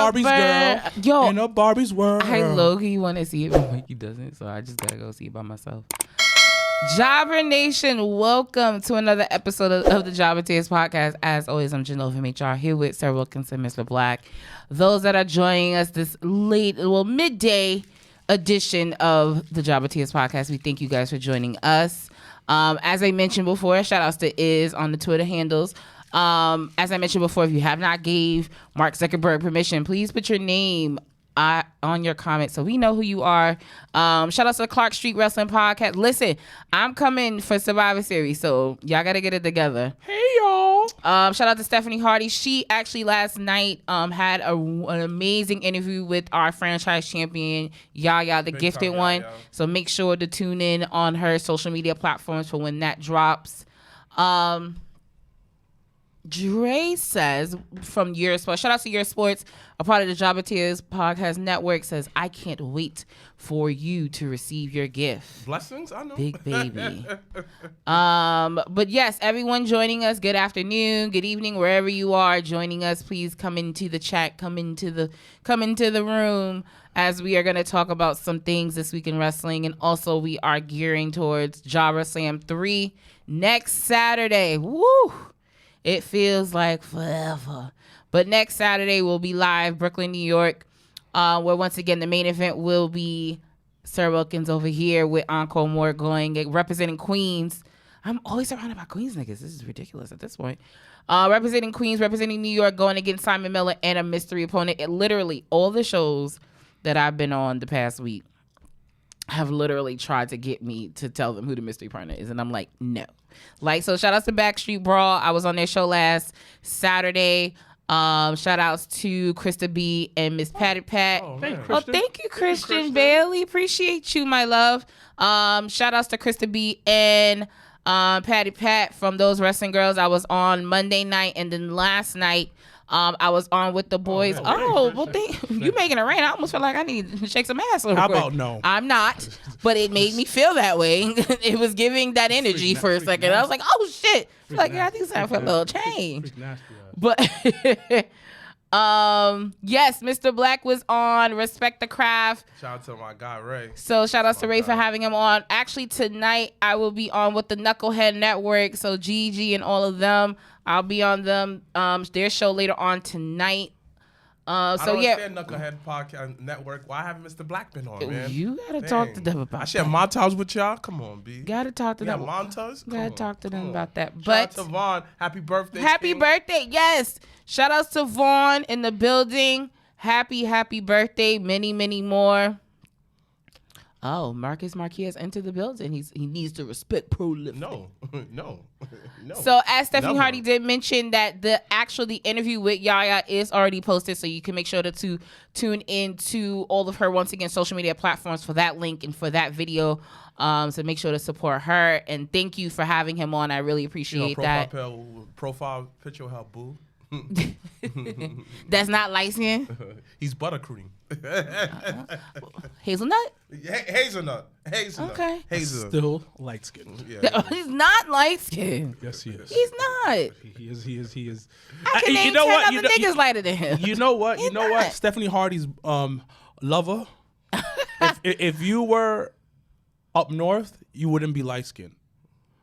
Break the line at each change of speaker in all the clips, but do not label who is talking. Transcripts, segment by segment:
Barbie's girl.
Yo,
in a Barbie's world.
I low-key want to see it, but Mikey doesn't, so I just gotta go see it by myself. Jobber Nation, welcome to another episode of the Jobbertears podcast. As always, I'm Janelle from HR here with Sir Wilkins and MrBlacc. Those that are joining us this midday edition of the Jobbertears podcast, we thank you guys for joining us. As I mentioned before, shout outs to Iz on the Twitter handles. As I mentioned before, if you have not gave Mark Zuckerberg permission, please put your name on your comments so we know who you are. Shout out to the Clark Street Wrestling Podcast. Listen, I'm coming for Survivor Series, so y'all gotta get it together.
Hey y'all.
Shout out to Stephanie Hardy. She actually last night had an amazing interview with our franchise champion, Yaya, the gifted one. Yaya. So make sure to tune in on her social media platforms for when that drops. Dre says from Eurosports, shout out to Eurosports, a part of the Jobbertears podcast network, says, I can't wait for you to receive your gift.
Blessings, I know.
Big baby. But yes, everyone joining us, good afternoon, good evening, wherever you are joining us, please come into the chat, come into the room, as we are going to talk about some things this week in wrestling. And also we are gearing towards Jobber Slam 3 next Saturday. Woo! It feels like forever. But next Saturday, we'll be live, Brooklyn, New York, where once again, the main event will be Sir Wilkins over here with Encore Moore representing Queens. I'm always surrounded by Queens niggas. This is ridiculous at this point. Representing Queens, representing New York, going against Simon Miller and a mystery opponent. Literally, all the shows that I've been on the past week have literally tried to get me to tell them who the mystery partner is. And I'm like, no. So shout outs to Backstreet Brawl. I was on their show last Saturday. Shout outs to Krista B and Miss Patty Pat. Thank you, Christian Bailey. Appreciate you, my love. Shout outs to Krista B and Patty Pat from Those Wrestling Girls. I was on Monday night, and then last night I was on with the boys. You making it rain. I almost feel like I need to shake some ass.
How about no?
I'm not, but it made me feel that way. It was giving that energy for a second. I was like, oh shit. I think it's time for a little change. But yes, MrBlacc was on Respect the Craft.
Shout out to my guy Ray.
So shout out to Ray for having him on. Actually, tonight I will be on with the Knucklehead Network. So Gigi and all of them. I'll be on them their show later on tonight.
I don't understand Knucklehead Podcast Network. Why haven't MrBlacc been on, man?
You gotta talk to them about that.
I share montage with y'all. Come on, B.
Gotta talk to them.
Montage?
Gotta talk to them about that.
Shout out to Vaughn. Happy birthday.
Happy birthday, yes. Shout outs to Vaughn in the building. Happy birthday. Many, many more. Oh, Marcus Marquez entered the building. He needs to respect pro lifting.
No.
So as Stephanie Hardy did mention that the interview with Yaya is already posted, so you can make sure to tune in to all of her once again social media platforms for that link and for that video. So make sure to support her, and thank you for having him on. I really appreciate that.
Profile picture of her boo.
That's not light skin.
He's buttercream.
Hazelnut?
Hazelnut.
Okay.
Hazelnut.
Still light skinned.
Yeah. He's not light skinned.
Yes, he is.
He's not.
He is.
I can name 10 other niggas lighter than him.
You know what? What? Stephanie Hardy's lover. if you were up north, you wouldn't be light skinned.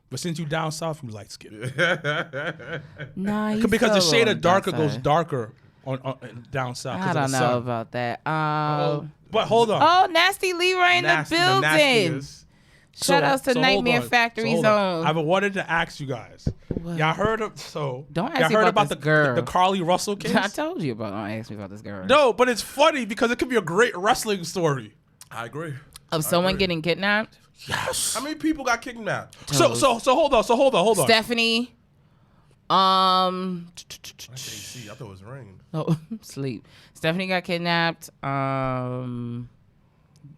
But since you down south, you light skinned.
Nah,
because the shade of darker goes darker on down south.
I don't know about that.
But hold on.
Oh, Nasty Leroy in the building. Shout outs to Nightmare Factory Zone.
I've wanted to ask you guys.
What?
Y'all heard of
Don't ask me about this girl.
The Carlee Russell case?
I told you about. Don't ask me about this girl.
No, but it's funny because it could be a great wrestling story.
I agree.
Of someone getting kidnapped.
Yes.
How many people got kidnapped?
So hold on.
Stephanie.
I can't see. I thought it was rain.
Oh, sleep. Stephanie got kidnapped.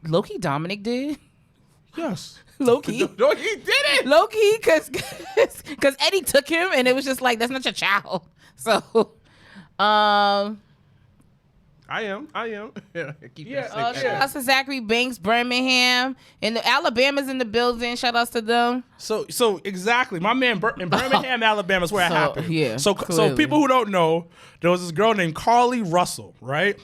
Loki Dominic did.
Yes.
Loki.
No, he didn't.
Loki, because Eddie took him, and it was just like, that's not your child. So,
I am.
Shout outs to Zachary Banks, Birmingham, and the Alabama's in the building. Shout outs to them.
So exactly, my man in Birmingham, Alabama is where it happened.
Yeah.
So people who don't know, there was this girl named Carlee Russell, right?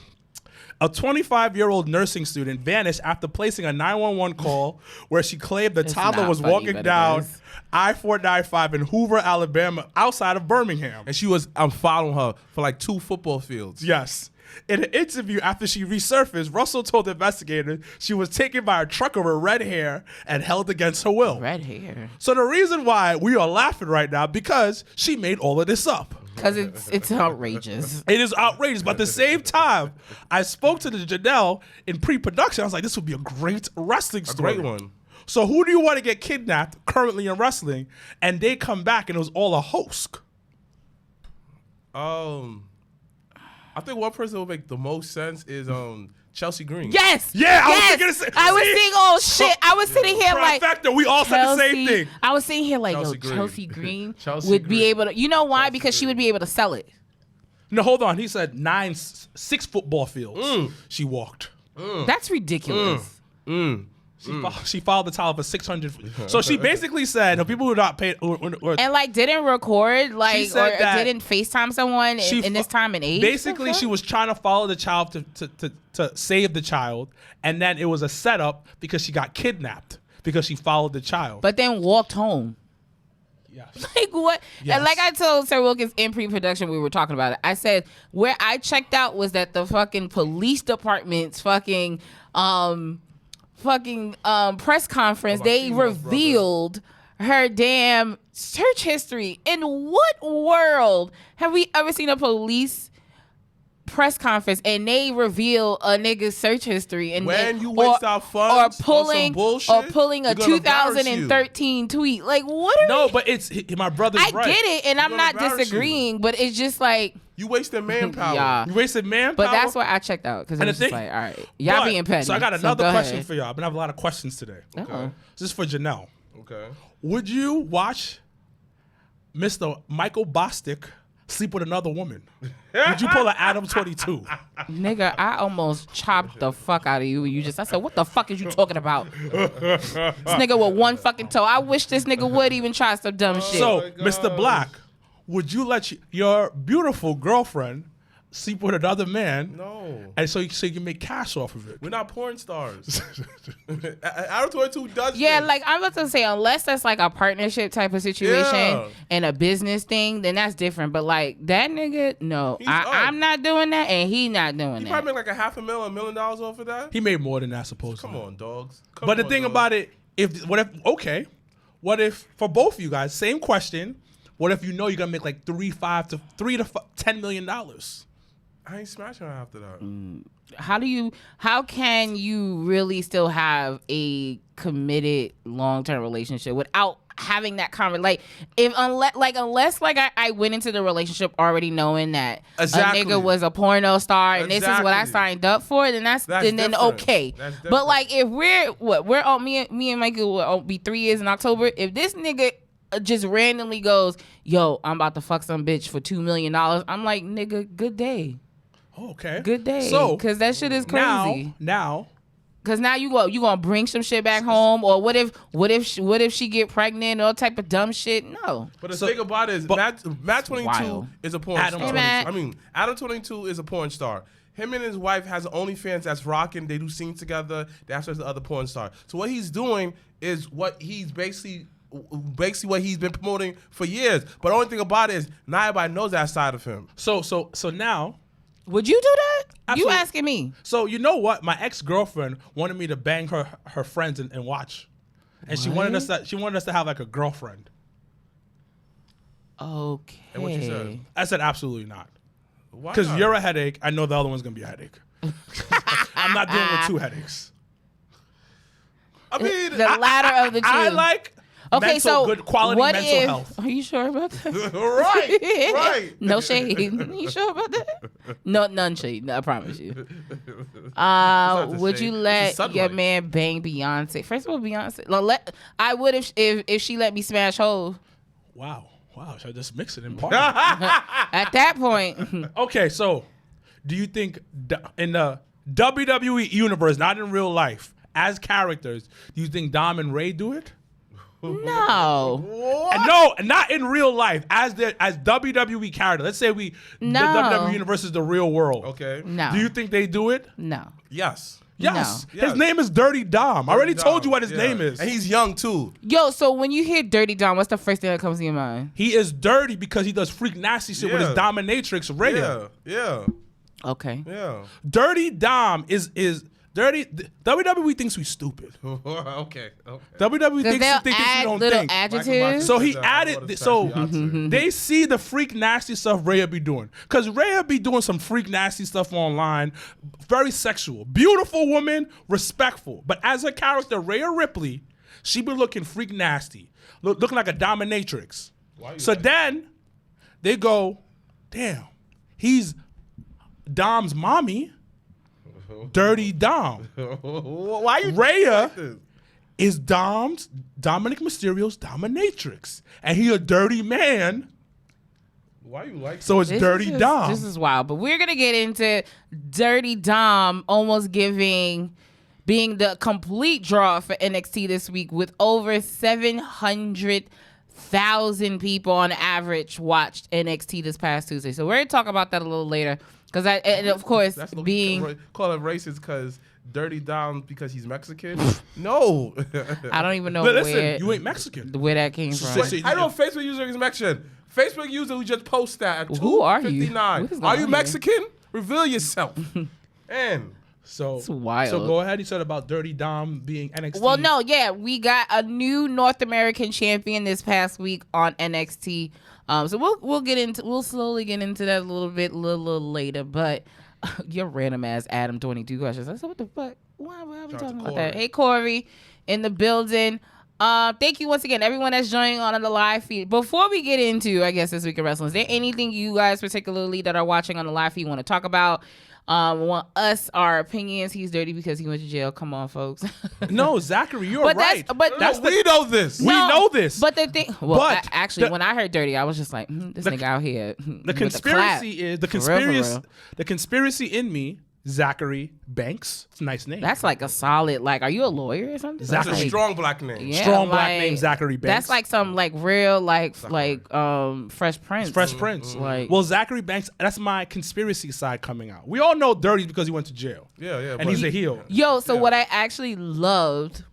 A 25-year-old nursing student vanished after placing a 911 call where she claimed the toddler was walking down I-495 in Hoover, Alabama, outside of Birmingham.
And she was, I'm following her for like 2 football fields.
Yes. In an interview after she resurfaced, Russell told investigators she was taken by a trucker with red hair and held against her will.
Red hair.
So the reason why we are laughing right now, because she made all of this up.
Because it's outrageous.
It is outrageous. But at the same time, I spoke to the Janelle in pre-production. I was like, this would be a great wrestling story.
A great one.
So who do you want to get kidnapped currently in wrestling? And they come back and it was all a hoax.
I think one person that would make the most sense is Chelsea Green.
Yes.
Yeah,
yes. I was thinking, oh shit. I was sitting here like
trifecta, we all said the same thing.
I was sitting here like, Chelsea Green would be able to. You know why? Because she would be able to sell it.
No, hold on. He said 6 football fields. She walked.
That's ridiculous.
She filed the title for 600. So she basically said, no, people who are not paid,
and like didn't record, like, or didn't FaceTime someone in this time and age.
Basically, she was trying to follow the child to save the child, and then it was a setup because she got kidnapped because she followed the child,
but then walked home.
Yes.
Like what?
Yes.
And like I told Sir Wilkins in pre-production, we were talking about it. I said where I checked out was that the fucking police department's fucking press conference, they revealed her damn search history. In what world have we ever seen a police press conference and they reveal a nigga's search history and
when you waste our funds
or pulling a 2013 tweet? Like what are
but it's my brother's right.
I get it, and I'm not disagreeing, but it's just like
you wasted manpower.
Yeah.
You wasted manpower.
But that's why I checked out, because it's just like, all right, y'all being petty.
So I got another question for y'all. I've been having a lot of questions today.
Okay.
This is for Janelle.
Okay.
Would you watch Mr. Michael Bostic sleep with another woman? Would you pull an Adam 22?
Nigga, I almost chopped the fuck out of you. I said, what the fuck is you talking about? This nigga with one fucking toe. I wish this nigga would even try some dumb shit.
So, Mr. Black, would you let your beautiful girlfriend sleep with another man?
No.
And so you can make cash off of it.
We're not porn stars. Adam 22 does
yeah,
this.
like I'm about to say, unless that's like a partnership type of situation and a business thing, then that's different. But like that nigga, no. I'm not doing that, and he not doing that.
He probably make like $500,000, $1 million off of that.
He made more than that, supposedly.
Come on, dogs.
But the thing about it, what if for both of you guys, same question, what if you know you're gonna make like $3 to $10 million?
I ain't smashing her after that.
How can you really still have a committed long-term relationship without having that conversation? Unless I went into the relationship already knowing that a nigga was a porno star and this is what I signed up for, then then okay. But like if we're on me and Michael will be 3 years in October. If this nigga just randomly goes, yo, I'm about to fuck some bitch for $2 million, I'm like, nigga, good day.
Okay.
Good day.
So
because that shit is crazy.
Now.
Because now you gonna bring some shit back home, or what if she get pregnant, all type of dumb shit? No.
But the thing about it is, Matt 22 is a porn star. Adam 22 is a porn star. Him and his wife has OnlyFans that's rocking. They do scenes together. They have the other porn star. So what he's doing is what he's basically what he's been promoting for years. But the only thing about it is not everybody knows that side of him.
So now.
Would you do that?
Absolutely.
You asking me?
So you know what? My ex-girlfriend wanted me to bang her friends and watch, and she wanted us to have like a girlfriend.
Okay.
And what you said?
I said absolutely not.
Why?
Because you're a headache. I know the other one's gonna be a headache. I'm not dealing with 2 headaches.
I mean,
the latter of the two.
I like.
Okay, so
good quality
what
mental
if,
health.
Are you sure about that?
right.
No shade. You sure about that? No, none shade. No, I promise you. Would you let your man bang Beyonce? First of all, Beyonce. I would if she let me smash hoes.
Wow. Should I just mix it in part?
At that point.
Okay, so do you think in the WWE universe, not in real life, as characters, do you think Dom and Ray do it?
No.
And no, not in real life. As WWE character. Let's say the WWE universe is the real world.
Okay.
No.
Do you think they do it?
No.
Yes.
Yes.
No.
His name is Dirty Dom. I already told you what his name is.
And he's young too.
Yo, so when you hear Dirty Dom, what's the first thing that comes to your mind?
He is dirty because he does freak nasty shit with his dominatrix Rhea.
Yeah.
Okay.
Yeah.
Dirty Dom is dirty. WWE thinks we stupid.
Okay.
WWE thinks we don't think.
Adjectives.
So he added. So they see the freak nasty stuff Rhea be doing, because Rhea be doing some freak nasty stuff online, very sexual, beautiful woman, respectful. But as a character, Rhea Ripley, she be looking freak nasty, looking like a dominatrix. So then they go, damn, he's Dom's mommy. Dirty Dom.
Why you
Rhea
like this?
is Dominic Mysterio's dominatrix, and he a dirty man.
Why you like?
So it's Dirty Dom.
This is wild, but we're gonna get into Dirty Dom almost being the complete draw for NXT this week, with over 700,000 people on average watched NXT this past Tuesday. So we're gonna talk about that a little later. Because and of course,
That's
being
call it racist because Dirty Dom because he's Mexican. No,
I don't even know
Listen, you ain't Mexican.
where that came from.
I know Facebook user is Mexican. Facebook user who just post that at
Who are you?
2:59.
What is going
Are you
on
Mexican? Reveal yourself. And
So
It's wild.
So go ahead. You said about Dirty Dom being NXT.
Well, no, yeah, we got a new North American champion this past week on NXT. So we'll slowly get into that a little later. But your random ass Adam 22 questions. I said, what the fuck? Why are we talking about that? Hey, Corey, in the building. Thank you once again, everyone that's joining on the live feed. Before we get into, I guess, this week of wrestling, is there anything you guys particularly that are watching on the live feed want to talk about? Want our opinions? He's dirty because he went to jail. Come on, folks.
No, Zachary, you're right.
We know this.
We know this.
But the thing, when I heard dirty, I was just like, this nigga out here.
The conspiracy is the conspiracy in me. Zachary Banks. It's a nice name.
That's like a solid. Like, are you a lawyer or something?
That's a strong black name.
Yeah,
strong black name, Zachary Banks.
That's like some real Fresh Prince.
Fresh Prince.
Like,
well, Zachary Banks. That's my conspiracy side coming out. We all know dirty because he went to jail.
Yeah.
And he's a heel.
So what I actually loved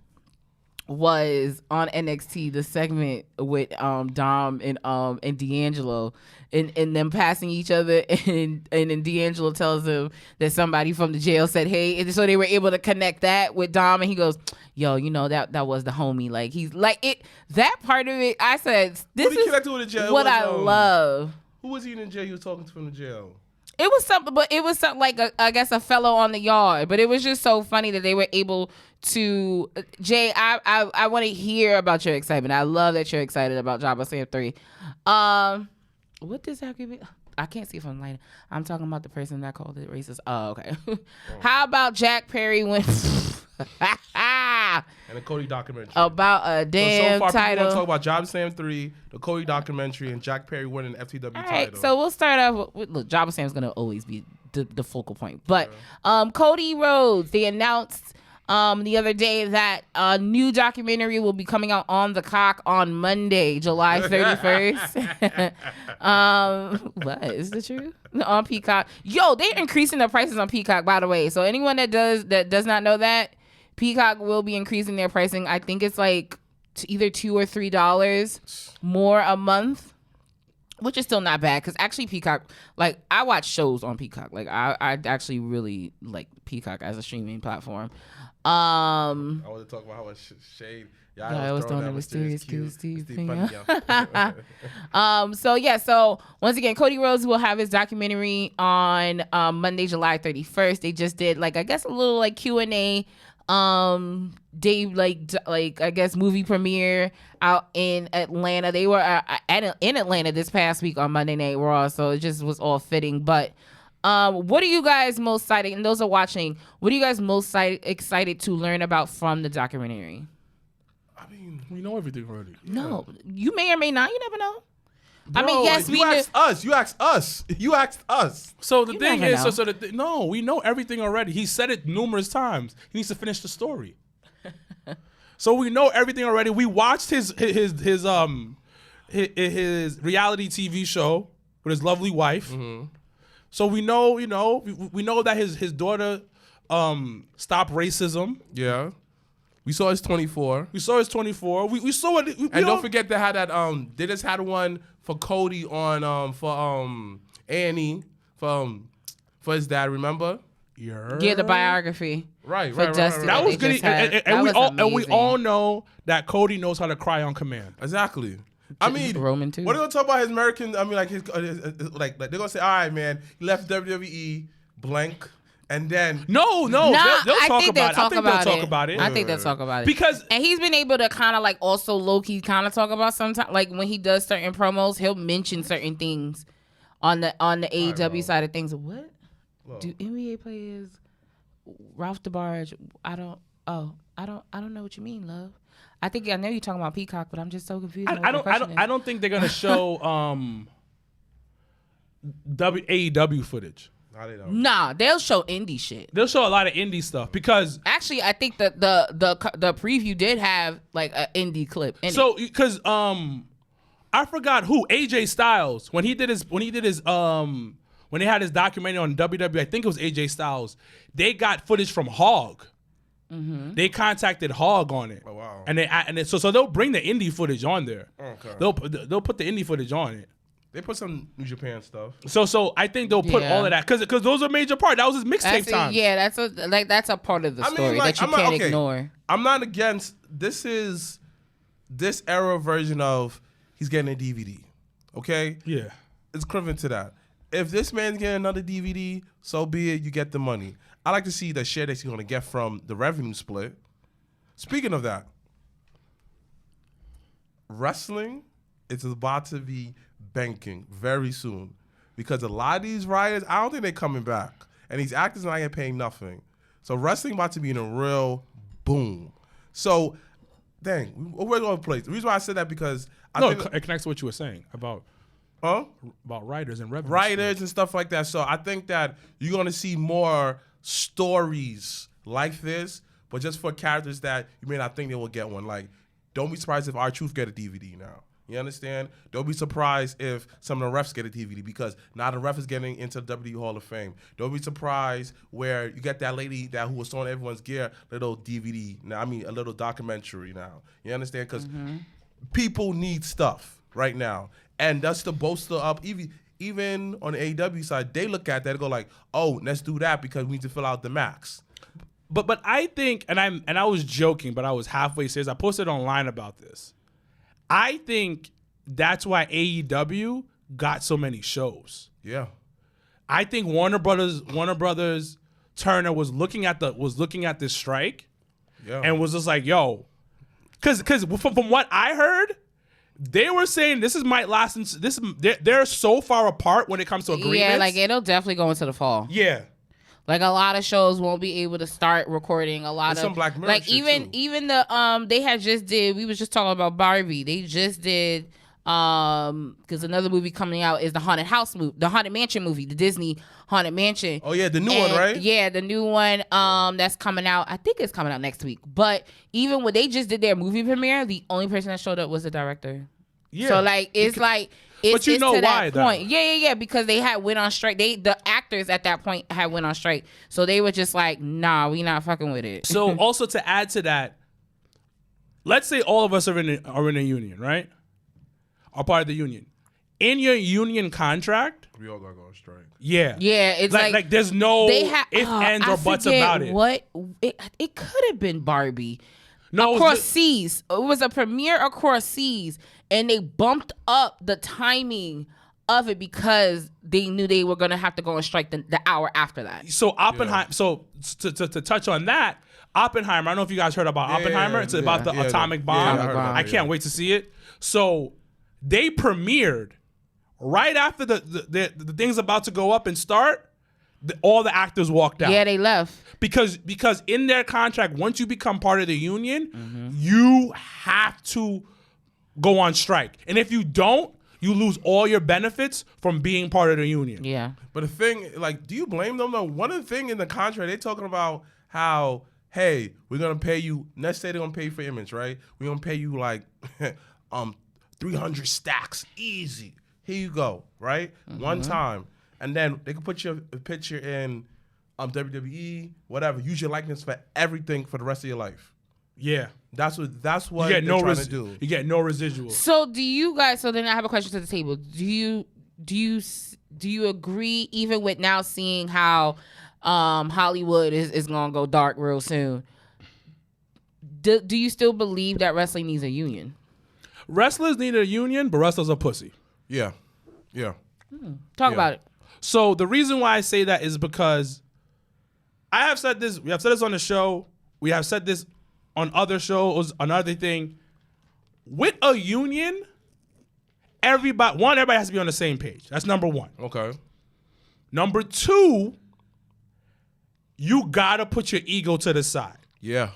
was on NXT the segment with Dom and D'Angelo and them passing each other, and then D'Angelo tells him that somebody from the jail said hey, and so they were able to connect that with Dom, and he goes, yo, that was the homie. Like, he's like it, that part of it. I said, this is what I love.
Who was he in the jail? He was talking to from the jail.
It was something like I guess a fellow on the yard, but it was just so funny that they were able to. Jay, I want to hear about your excitement. I love that you're excited about Jobbertears 3. What does that give me? I can't see if I'm lying. I'm talking about the person that called it racist. Oh, okay. How about Jack Perry went
and the Cody documentary
about a damn
so far,
title?
People want to talk about Jobbertears 3, the Cody documentary, and Jack Perry winning the FTW title.
Right, so we'll start off with look, Jobbertears going to always be the focal point, but Cody Rhodes, they announced the other day that a new documentary will be coming out on the Cock on Monday, July 31st. What is the truth? On Peacock. Yo, they're increasing the prices on Peacock, by the way. So anyone that does not know that, Peacock will be increasing their pricing. I think it's like either $2 or $3 more a month, which is still not bad, because actually Peacock, like, I watch shows on Peacock. Like, I actually really like Peacock as a streaming platform.
I want to talk about how much shade
I was throwing that mysterious Steve thing. So once again, Cody Rhodes will have his documentary on Monday, July 31st. They just did I guess a little Q&A day, I guess movie premiere out in Atlanta. They were in Atlanta this past week on Monday Night Raw, so it just was all fitting. But what are you guys most excited, and those are watching, what are you guys most excited to learn about from the documentary?
I mean,
we know everything already.
No, you may or may not. You never know.
Bro,
I mean, yes,
you asked us. You asked us.
So the thing is, we know everything already. He said it numerous times. He needs to finish the story. So we know everything already. We watched his reality TV show with his lovely wife. Mm-hmm. So we know, we know that his daughter stopped racism.
Yeah. We saw his 24.
We saw it. And
don't forget they had that. They just had one for Cody on for A&E for his dad. Remember?
Yeah, the biography.
Right.
That was good. And we all know that Cody knows how to cry on command.
Exactly. I mean,
Roman too.
What are they gonna talk about his American? I mean, like his like they're gonna say, all right, man, he left WWE blank. And then
they'll talk about it.
I think they'll talk about it
because
he's been able to kind of like also low key kind of talk about sometimes like when he does certain promos, he'll mention certain things on the AEW side of things. What do NBA players? Ralph DeBarge? I don't know what you mean, love. I know you're talking about Peacock, but I'm just so confused.
I don't think they're gonna show AEW footage.
Nah, they'll show indie shit.
They'll show a lot of indie stuff because
actually, I think that the preview did have like an indie clip.
So because I forgot who AJ Styles when they had his documentary on WWE. I think it was AJ Styles. They got footage from Hog. Mm-hmm. They contacted Hog on it.
Oh wow!
So they'll bring the indie footage on there.
Okay.
They'll put the indie footage on it.
They put some New Japan stuff.
So I think they'll put all of that because those are a major part. That was his mixtape time.
Yeah, that's a part of the story that you can't ignore.
I'm not against this era version of he's getting a DVD. Okay?
Yeah.
It's equivalent to that. If this man's getting another DVD, so be it, you get the money. I like to see the share that he's gonna get from the revenue split. Speaking of that, wrestling is about to be banking very soon because a lot of these writers, I don't think they're coming back, and these actors not getting paid nothing. So wrestling about to be in a real boom. So, dang, we're going to play. The reason why I said that because I think
it connects to what you were saying about writers and revenue.
Writers and stuff like that. So I think that you're going to see more stories like this, but just for characters that you may not think they will get one. Like, don't be surprised if R-Truth get a DVD now. You understand? Don't be surprised if some of the refs get a DVD because now the ref is getting into the WWE Hall of Fame. Don't be surprised where you get that lady who was throwing everyone's gear, little DVD. Now, I mean, a little documentary now. You understand? Because people need stuff right now. And that's to bolster up. Even on the AEW side, they look at that and go like, oh, let's do that because we need to fill out the max.
But I think, and I was joking, but I was halfway serious. I posted online about this. I think that's why AEW got so many shows.
Yeah.
I think Warner Brothers Turner was looking at this strike, and was just like, yo, because from what I heard, they were saying this might last. They're so far apart when it comes to agreements.
Yeah, like it'll definitely go into the fall.
Yeah.
Like a lot of shows won't be able to start recording. A lot of
some Black Mirror
like
shit
even the they had just did. We was just talking about Barbie. They just did because another movie coming out is the Haunted Mansion movie, the Disney Haunted Mansion.
Oh yeah, the new one, right?
Yeah, the new one that's coming out. I think it's coming out next week. But even when they just did their movie premiere, the only person that showed up was the director. Yeah. So like it's like. But you know why, though? Yeah. Because they had went on strike. The actors at that point had went on strike, so they were just like, "Nah, we not fucking with it."
So also to add to that, let's say all of us are in a union, right? Are part of the union. In your union contract,
we all gotta go on strike.
Yeah.
It's
like there's no ifs, ands, or buts about it.
What it could have been Barbie. No, across seas. It was a premiere across seas, and they bumped up the timing of it because they knew they were gonna have to go on strike the hour after that.
So Oppenheimer. Yeah. So to touch on that, Oppenheimer. I don't know if you guys heard about Oppenheimer. It's about the atomic bomb. I can't wait to see it. So they premiered right after the thing's about to go up and start. All the actors walked out.
Yeah, they left.
Because in their contract, once you become part of the union, you have to go on strike. And if you don't, you lose all your benefits from being part of the union.
Yeah.
But the thing, like, do you blame them though? One of the things in the contract, they're talking about how hey, we're gonna pay you. Let's say they're gonna pay you for image, right? We're gonna pay you like 300 stacks, easy. Here you go, right? One time, and then they can put your picture in WWE, whatever. Use your likeness for everything for the rest of your life.
Yeah,
that's what
you get
they're trying to do.
You get no residual.
So do you guys? So then I have a question to the table. Do you agree, even with now seeing how Hollywood is gonna go dark real soon? Do you still believe that wrestling needs a union?
Wrestlers need a union, but wrestlers are pussy.
Yeah.
Talk about it.
So the reason why I say that is because I have said this. We have said this on the show. We have said this on other shows. Another thing, with a union, everybody has to be on the same page. That's number one.
Okay.
Number two, you gotta put your ego to the side.
Yeah.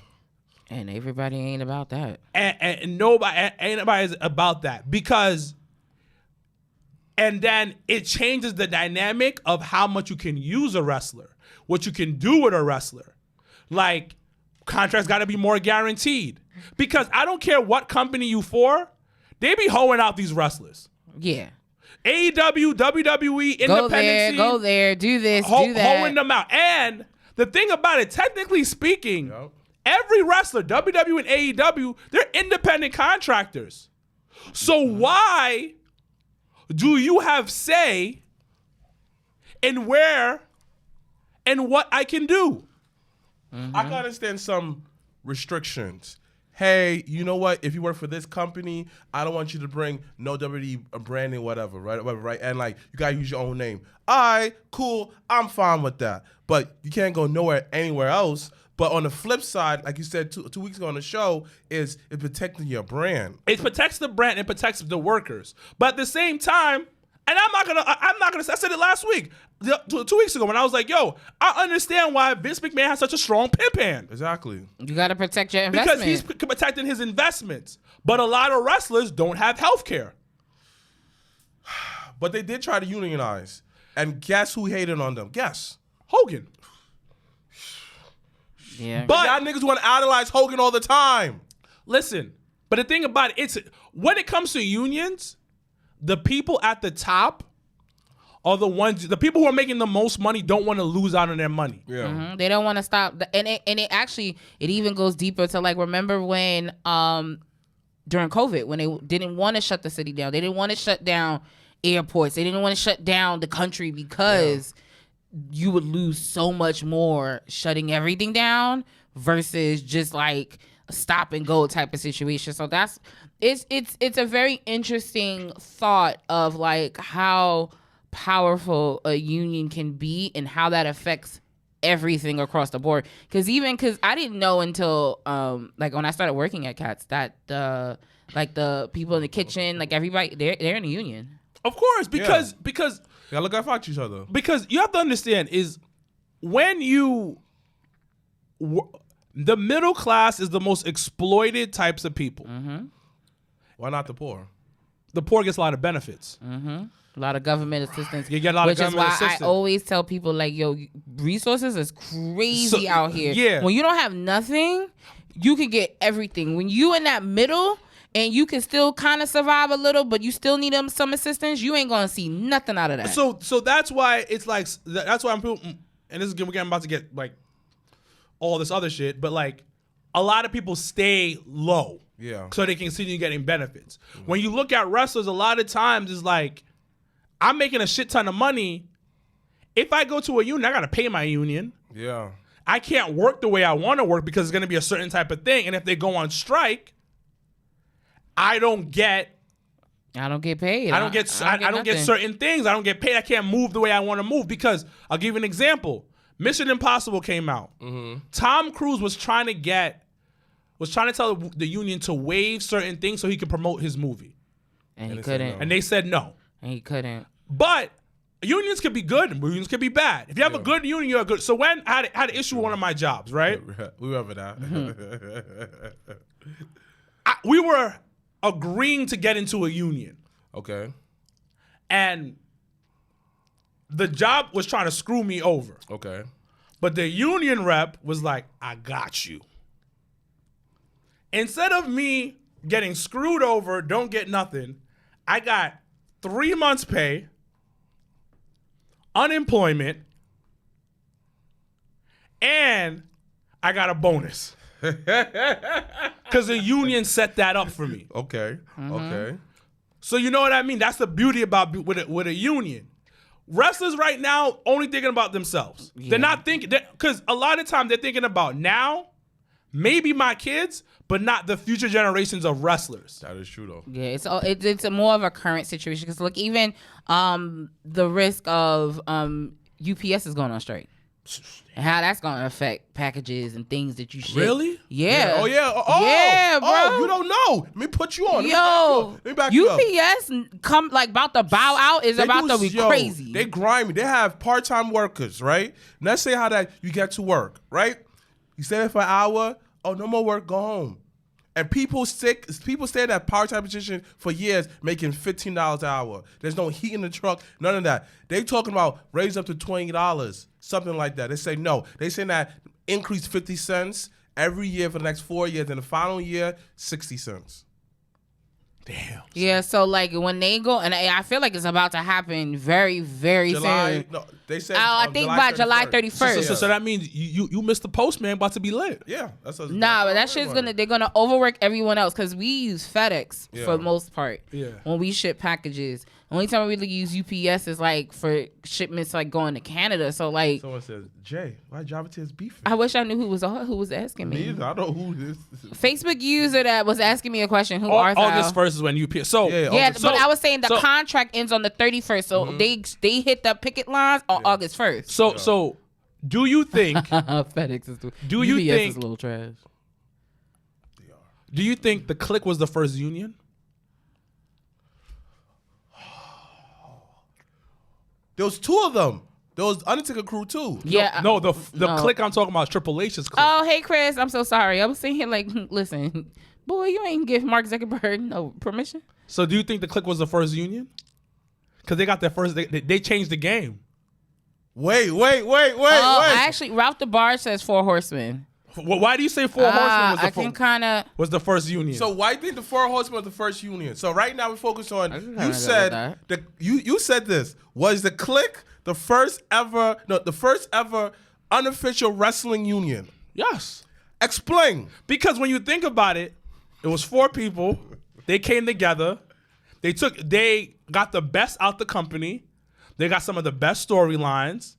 And everybody ain't about that.
And nobody is about that because. And then it changes the dynamic of how much you can use a wrestler, what you can do with a wrestler. Like, contracts got to be more guaranteed. Because I don't care what company you for, they be hoeing out these wrestlers.
Yeah.
AEW, WWE, independent
Go there, do this, do that.
Hoeing them out. And the thing about it, technically speaking, every wrestler, WWE and AEW, they're independent contractors. So why do you have say in where and what I can do?
I can understand some restrictions. Hey, you know what? If you work for this company, I don't want you to bring no WWE branding, whatever, right? And like, you gotta use your own name. All right, cool. I'm fine with that. But you can't go anywhere else. But on the flip side, like you said 2 weeks ago on the show, is it protecting your brand.
It protects the brand and protects the workers. But at the same time, and I'm not gonna. I said it last week, 2 weeks ago, when I was like, "Yo, I understand why Vince McMahon has such a strong pimp hand."
Exactly.
You got to protect your investment
because he's protecting his investments. But a lot of wrestlers don't have health care.
But they did try to unionize, and guess who hated on them? Guess
Hogan.
Yeah.
But y'all niggas want to idolize Hogan all the time.
Listen, but the thing about it, it's when it comes to unions, the people at the top are the people who are making the most money don't want to lose out on their money.
Yeah.
Mm-hmm. They don't want to stop. And it even goes deeper to, like, remember when during COVID, when they didn't want to shut the city down. They didn't want to shut down airports. They didn't want to shut down the country because you would lose so much more shutting everything down versus just like a stop and go type of situation. So it's a very interesting thought of like how powerful a union can be and how that affects everything across the board. Because I didn't know until like when I started working at Cats that like the people in the kitchen, like everybody, they're in a union.
Of course, because
y'all look out for each other.
Because you have to understand is when the middle class is the most exploited types of people.
Mm-hmm.
Why not the poor?
The poor gets a lot of benefits.
Mm-hmm. A lot of government assistance.
You get a lot of government assistance.
Which is why I always tell people, like, yo, resources is crazy out here.
Yeah.
When you don't have nothing, you can get everything. When you in that middle and you can still kind of survive a little, but you still need some assistance, you ain't gonna see nothing out of that.
So that's why it's like, that's why I'm, and this is we're about to get like all this other shit, but like a lot of people stay low.
Yeah.
So they can continue getting benefits. Mm-hmm. When you look at wrestlers, a lot of times it's like, I'm making a shit ton of money. If I go to a union, I gotta pay my union.
Yeah.
I can't work the way I want to work because it's gonna be a certain type of thing. And if they go on strike, I don't get paid. I don't get certain things. I don't get paid. I can't move the way I want to move because I'll give you an example. Mission Impossible came out. Mm-hmm. Tom Cruise was trying to tell the union to waive certain things so he could promote his movie.
And he couldn't.
And they said no.
And he couldn't.
But unions could be good and unions could be bad. If you have a good union, you're good. So when I had an issue with one of my jobs, right?
We remember that.
Mm-hmm.
We were agreeing to get into a union.
Okay.
And the job was trying to screw me over.
Okay.
But the union rep was like, I got you. Instead of me getting screwed over, don't get nothing, I got 3 months pay, unemployment, and I got a bonus. Because the union set that up for me.
Okay. Okay.
So you know what I mean? That's the beauty about with a union. Wrestlers right now only thinking about themselves. Yeah. They're not thinking, because a lot of time they're thinking about now, maybe my kids, but not the future generations of wrestlers.
That is true, though.
Yeah, it's a more of a current situation. Because look, even the risk of UPS is going on strike. And how that's going to affect packages and things that you ship.
Really?
Yeah.
Oh, yeah. Oh,
yeah, bro.
Oh, you don't know. Let me put you on.
Yo,
let me back you up.
UPS come like about to bow out is about to be crazy.
They grimy. They have part-time workers, right? And let's say how that you get to work, right? You stay there for an hour. Oh, no more work. Go home. And people stay in that part-time position for years making $15 an hour. There's no heat in the truck, none of that. They talking about raise up to $20, something like that. They say no. They say that increase 50 cents every year for the next 4 years, and the final year, 60 cents.
Damn.
Yeah, so like when they go, and I feel like it's about to happen very, very soon.
No, they said.
I think by July 31st.
So that means you missed the postman about to be lit.
Yeah, that's what
nah, but that shit's they're gonna overwork everyone else because we use FedEx for the most part.
Yeah.
When we ship packages, only time we really use UPS is like for shipments like going to Canada. So like,
someone says, Jay, why Jobbertears beefing?
I wish I knew who was asking me.
Neither. I don't know who this is.
Facebook user that was asking me a question. Who
August 1st is when UPS. So
but I was saying the contract ends on the 31st. So they hit the picket lines on August 1st.
So do you think
FedEx is UPS is a little trash?
They are.
Do you think the Click was the first union?
There was two of them. There was Undertaker crew too.
Yeah.
No, the Click I'm talking about is Triple H's Click.
Oh, hey Chris, I'm so sorry. I was sitting here like, listen, boy, you ain't give Mark Zuckerberg no permission.
So do you think the Click was the first union? Because they got their first. They changed the game.
Wait.
Actually, Ralph DeBarge says 4 Horsemen.
Why do you say 4 Horsemen
was
the first union?
So why do you think the 4 Horsemen was the first union? So right now we focus on. You said you said this was the Click the first ever unofficial wrestling union.
Yes.
Explain.
Because when you think about it, it was 4 people. They came together. They got the best out the company. They got some of the best storylines.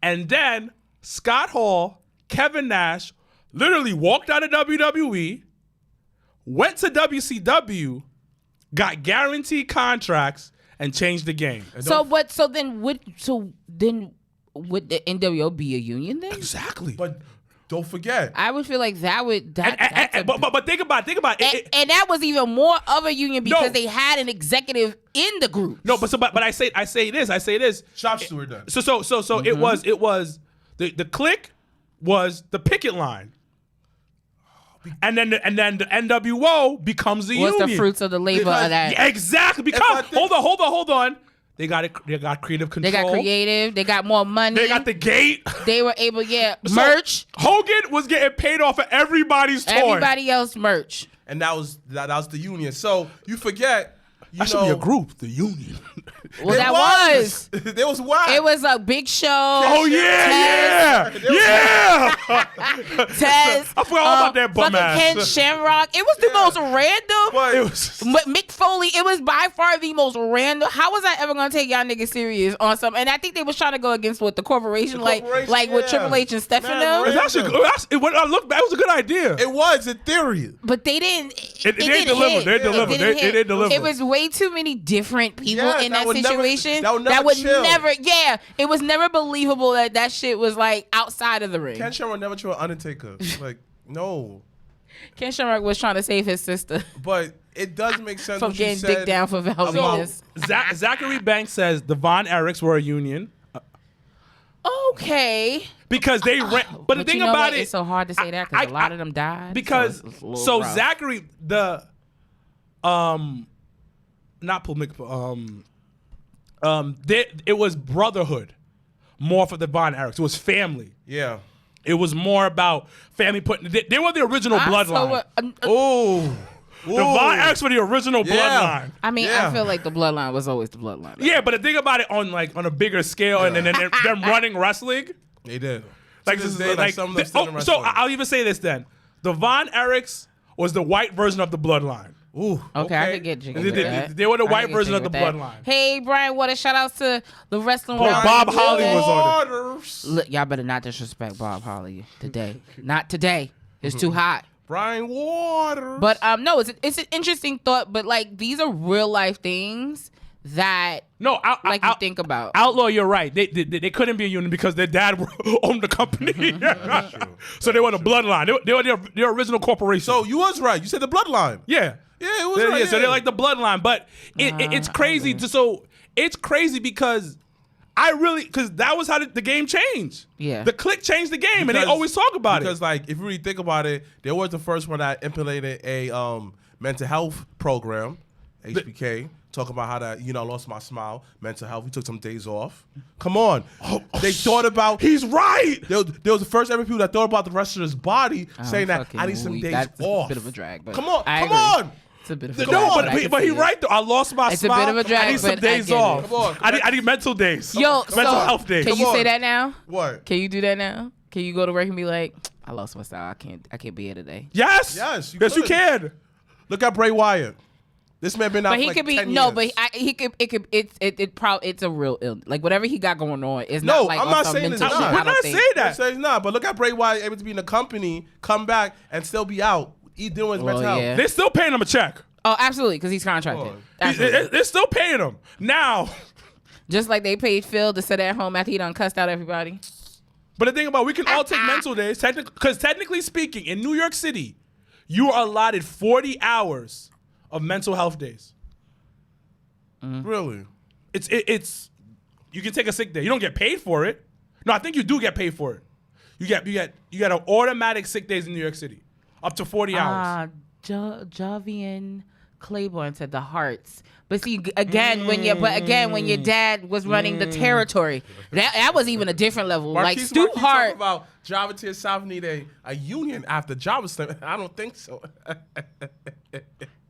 And then Scott Hall, Kevin Nash literally walked out of WWE, went to WCW, got guaranteed contracts, and changed the game.
So then would the NWO be a union then?
Exactly.
But don't forget.
I would feel like that would
but think about it.
And that was even more of a union because they had an executive in the group.
No, but I say this.
Shop steward done.
So it was the Click was the picket line. And then the NWO becomes the union.
What's the fruits of the labor of that?
Yeah, exactly. Because hold on. They got creative control.
They got creative. They got more money.
They got the gate.
They were able, merch.
Hogan was getting paid off of everybody's toy.
Everybody else merch.
And that was the union. So you forget.
That should be a group, the union.
Well, that was.
There was wild.
It was a big show.
Oh, yeah.
Tez.
I forgot all about that bum ass.
Ken Shamrock. It was the most random. Mick Foley. It was by far the most random. How was I ever going to take y'all niggas serious on something? And I think they was trying to go against what the corporation, like with Triple H and Stefano.
It's actually good. When I look back, it was a good idea.
It was in theory.
But they didn't.
They didn't deliver.
It was way too many different people in that situation.
That would never.
It was never believable that shit was like outside of the ring.
Ken Shamrock never tried Undertaker. Like, no.
Ken Shamrock was trying to save his sister.
But it does make sense
from getting dick down for Val Venis.
Zachary Banks says the Von Erichs were a union.
Okay.
Because they ran, but the thing about it,
it's so hard to say that because a lot of them died.
Because Zachary, not Paul Mc, it was Brotherhood. more for the Von Erichs. It was family.
Yeah.
It was more about family putting. They were the original bloodline. The Von Erichs were the original bloodline.
I mean, I feel like the bloodline was always the bloodline.
Yeah, but the thing about it on a bigger scale, and then them running wrestling.
They did.
Like this is so I'll even say this then: the Von Erichs was the white version of the bloodline.
Ooh, okay, I could get jiggy with that.
They were the white version of the bloodline.
Hey, Brian, what a shout out to the wrestling world.
Bob Holly was on it.
Look, y'all better not disrespect Bob Holly today. Not today. It's too hot.
Brian Waters.
But no, it's an interesting thought. But like these are real life things that you think about.
Outlaw, you're right. They couldn't be a union because their dad owned the company. So they were the bloodline. They were their original corporation.
So you was right. You said the bloodline.
Yeah.
Yeah, it was right.
So they're like the bloodline. But it's crazy. It's crazy because because that was how the game changed.
Yeah.
The clique changed the game, and they always talk about it.
Because like if you really think about it, they was the first one that implemented a mental health program, HBK. Talking about how that, lost my smile, mental health. We took some days off. Come on. They thought about.
He's right.
There was the first ever people that thought about the wrestler's body, saying that I need some days
that's
off.
A bit of a drag, but
come on.
It's a bit of a drag.
But he's right though. I lost my smile.
It's a bit of a drag.
I need some days off.
Come on.
I need mental days.
Mental
health days.
Can you say that now?
What?
Can you do that now? Can you go to work and be like, I lost my style. I can't be here today.
Yes.
Yes,
you can.
Look at Bray Wyatt. This man been out for 10 years.
It's a real illness. Like whatever he got going on is
no,
not like
I'm not saying it's not.
We're not saying that.
I'm saying not. But look at Bray Wyatt able to be in the company, come back and still be out. He's doing his mental health.
They're still paying him a check.
Oh, absolutely, because he's contracted.
They're still paying him now.
Just like they paid Phil to sit at home after he done cussed out everybody.
But the thing about we can all take mental days, because technically speaking, in New York City, you are allotted 40 hours of mental health days.
Really?
It's you can take a sick day. You don't get paid for it. No, I think you do get paid for it. You get an automatic sick days in New York City, up to 40 hours.
Javian Claiborne said the Hearts. But see, again, when your dad was running the territory, that was even a different level.
Marquise,
like Stu Hart.
About Jobbertears South need a union after Jobbertears. I don't think so.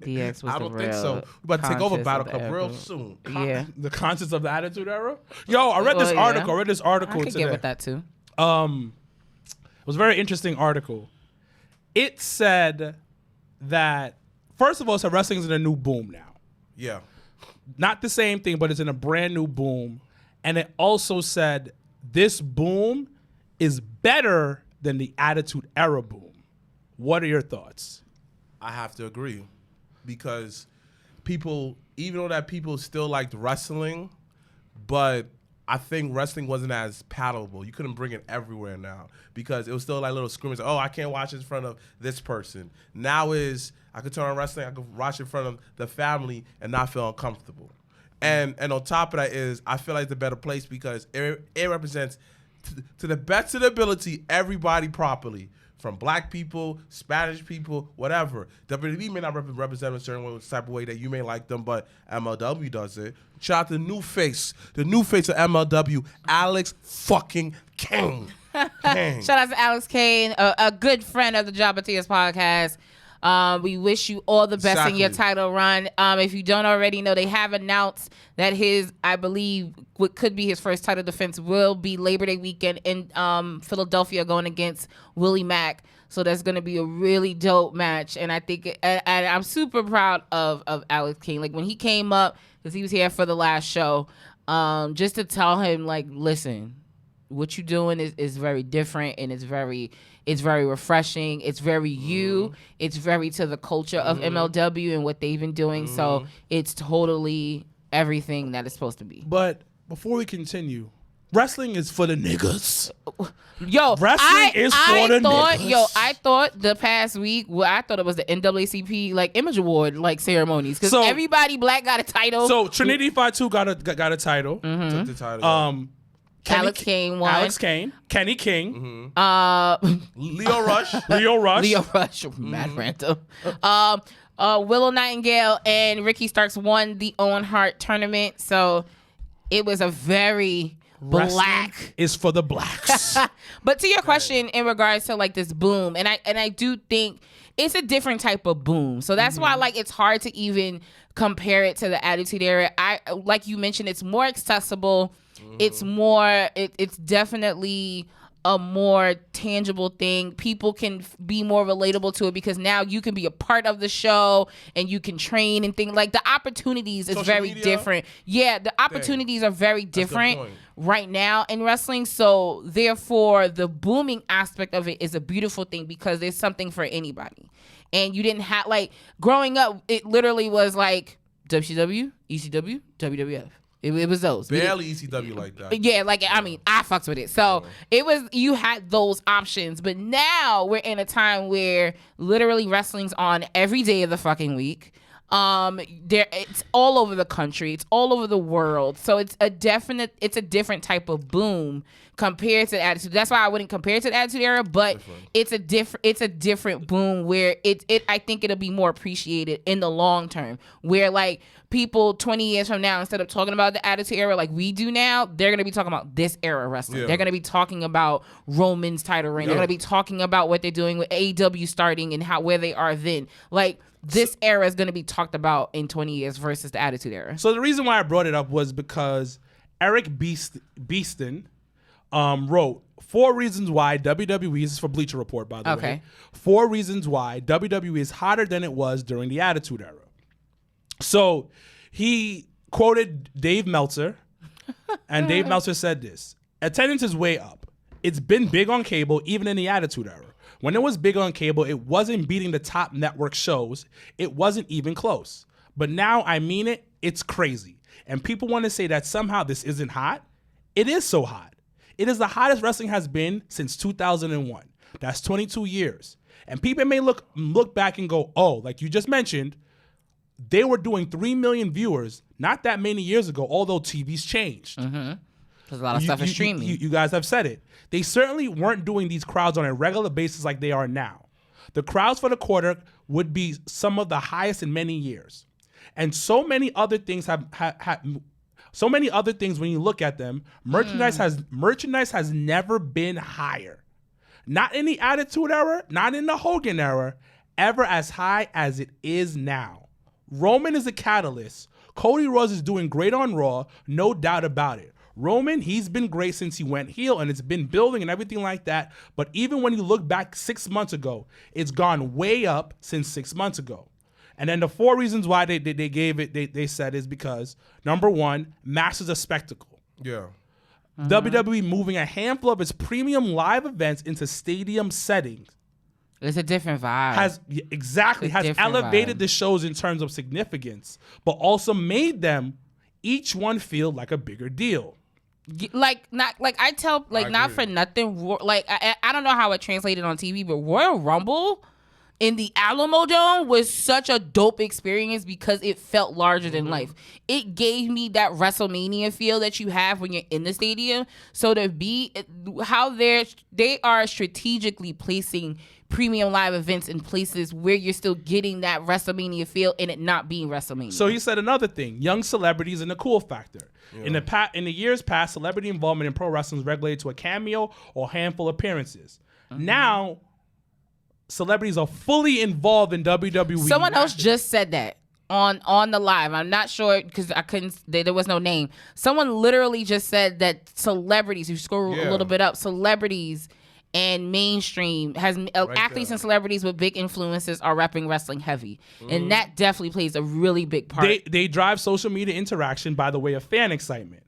DX was
I don't think so. We're about to take over Battle Club real soon.
Yeah.
The conscience of the Attitude Era? Yo, I read this article.
I could get with that too.
It was a very interesting article. It said that, first of all, it said wrestling is in a new boom now.
Yeah.
Not the same thing, but it's in a brand new boom. And it also said this boom is better than the Attitude Era boom. What are your thoughts?
I have to agree. Because people, even though that people still liked wrestling, but I think wrestling wasn't as palatable. You couldn't bring it everywhere now because it was still like little screamers. Oh, I can't watch it in front of this person. Now I could turn on wrestling. I could watch it in front of the family and not feel uncomfortable. And on top of that is I feel like it's a better place because it represents to the best of the ability everybody properly. From black people, Spanish people, whatever. WWE may not represent them a certain type of way that you may like them, but MLW does it. Shout out to the new face of MLW, Alex fucking Kane.
Shout out to Alex Kane, a good friend of the Jobbertears podcast. We wish you all the best in your title run. If you don't already know, they have announced that I believe, what could be his first title defense will be Labor Day weekend in Philadelphia going against Willie Mack. So that's going to be a really dope match. And I think, and I'm super proud of Alex King. Like when he came up, because he was here for the last show, just to tell him, like, listen, what you're doing is very different and it's very refreshing. It's very you. It's very to the culture of MLW and what they've been doing. So it's totally everything that it's supposed to be.
But before we continue, wrestling is for the niggas.
Yo,
wrestling is for the niggas.
Yo, I thought the past week, I thought it was the NAACP like Image Award like ceremonies because everybody black got a title.
So Trinity Fatu got a title.
Mm-hmm.
Took the title.
Alex Kane won.
Alex Kane, Kenny King,
Leo Rush,
Matt Ranta. Willow Nightingale and Ricky Starks won the Owen Hart tournament. So it was a very black
is for the blacks.
But to your question in regards to like this boom, and I do think it's a different type of boom. So that's why like it's hard to even compare it to the Attitude Era. I like you mentioned, it's more accessible. It's more. It's definitely a more tangible thing. People can be more relatable to it because now you can be a part of the show and you can train and things like the opportunities is very different. Yeah, the opportunities are very different right now in wrestling. So therefore, the booming aspect of it is a beautiful thing because there's something for anybody. And you didn't have like growing up, it literally was like WCW, ECW, WWF. It was those.
Barely ECW like that.
Yeah, like, I mean, I fucks with it. So it was, you had those options. But now we're in a time where literally wrestling's on every day of the fucking week. It's all over the country. It's all over the world. So it's a different type of boom compared to the Attitude. That's why I wouldn't compare it to the Attitude Era, but it's a different boom where I think it'll be more appreciated in the long term. Where like people 20 years from now, instead of talking about the Attitude Era like we do now, they're gonna be talking about this era wrestling. Yeah. They're gonna be talking about Roman's title reign. They're gonna be talking about what they're doing with AEW starting and where they are then. Like this era is going to be talked about in 20 years versus the Attitude Era.
So the reason why I brought it up was because Eric Beeston wrote 4 reasons why WWE, this is for Bleacher Report, by the way, 4 reasons why WWE is hotter than it was during the Attitude Era. So he quoted Dave Meltzer, and Dave Meltzer said this: attendance is way up. It's been big on cable, even in the Attitude Era. When it was big on cable, it wasn't beating the top network shows. It wasn't even close. But now, I mean it, it's crazy. And people want to say that somehow this isn't hot. It is so hot. It is the hottest wrestling has been since 2001. That's 22 years. And people may look back and go, oh, like you just mentioned, they were doing 3 million viewers not that many years ago, although TV's changed.
Because a lot of stuff is streaming.
You guys have said it. They certainly weren't doing these crowds on a regular basis like they are now. The crowds for the quarter would be some of the highest in many years. And so many other things so many other things when you look at them, merchandise has never been higher. Not in the Attitude Era, not in the Hogan Era, ever as high as it is now. Roman is a catalyst. Cody Rhodes is doing great on Raw, no doubt about it. Roman, he's been great since he went heel, and it's been building and everything like that. But even when you look back 6 months ago, it's gone way up since 6 months ago. And then the 4 reasons why they gave it, they said is because, number 1, masters a spectacle.
Yeah.
WWE moving a handful of its premium live events into stadium settings.
It's a different vibe.
Has elevated the shows in terms of significance, but also made them each one feel like a bigger deal.
Not for nothing. Like I don't know how it translated on TV, but Royal Rumble in the Alamo Dome was such a dope experience because it felt larger than life. It gave me that WrestleMania feel that you have when you're in the stadium. So to be how they are strategically placing premium live events in places where you're still getting that WrestleMania feel and it not being WrestleMania.
So he said another thing: young celebrities and the cool factor. Yeah. In the years past, celebrity involvement in pro wrestling is regulated to a cameo or handful of appearances. Now, celebrities are fully involved in WWE.
Someone else just said that on the live. I'm not sure because I couldn't. There was no name. Someone literally just said that celebrities. You scroll a little bit up. Celebrities and mainstream athletes and celebrities with big influences are repping wrestling heavy, and that definitely plays a really big part.
They drive social media interaction by the way of fan excitement.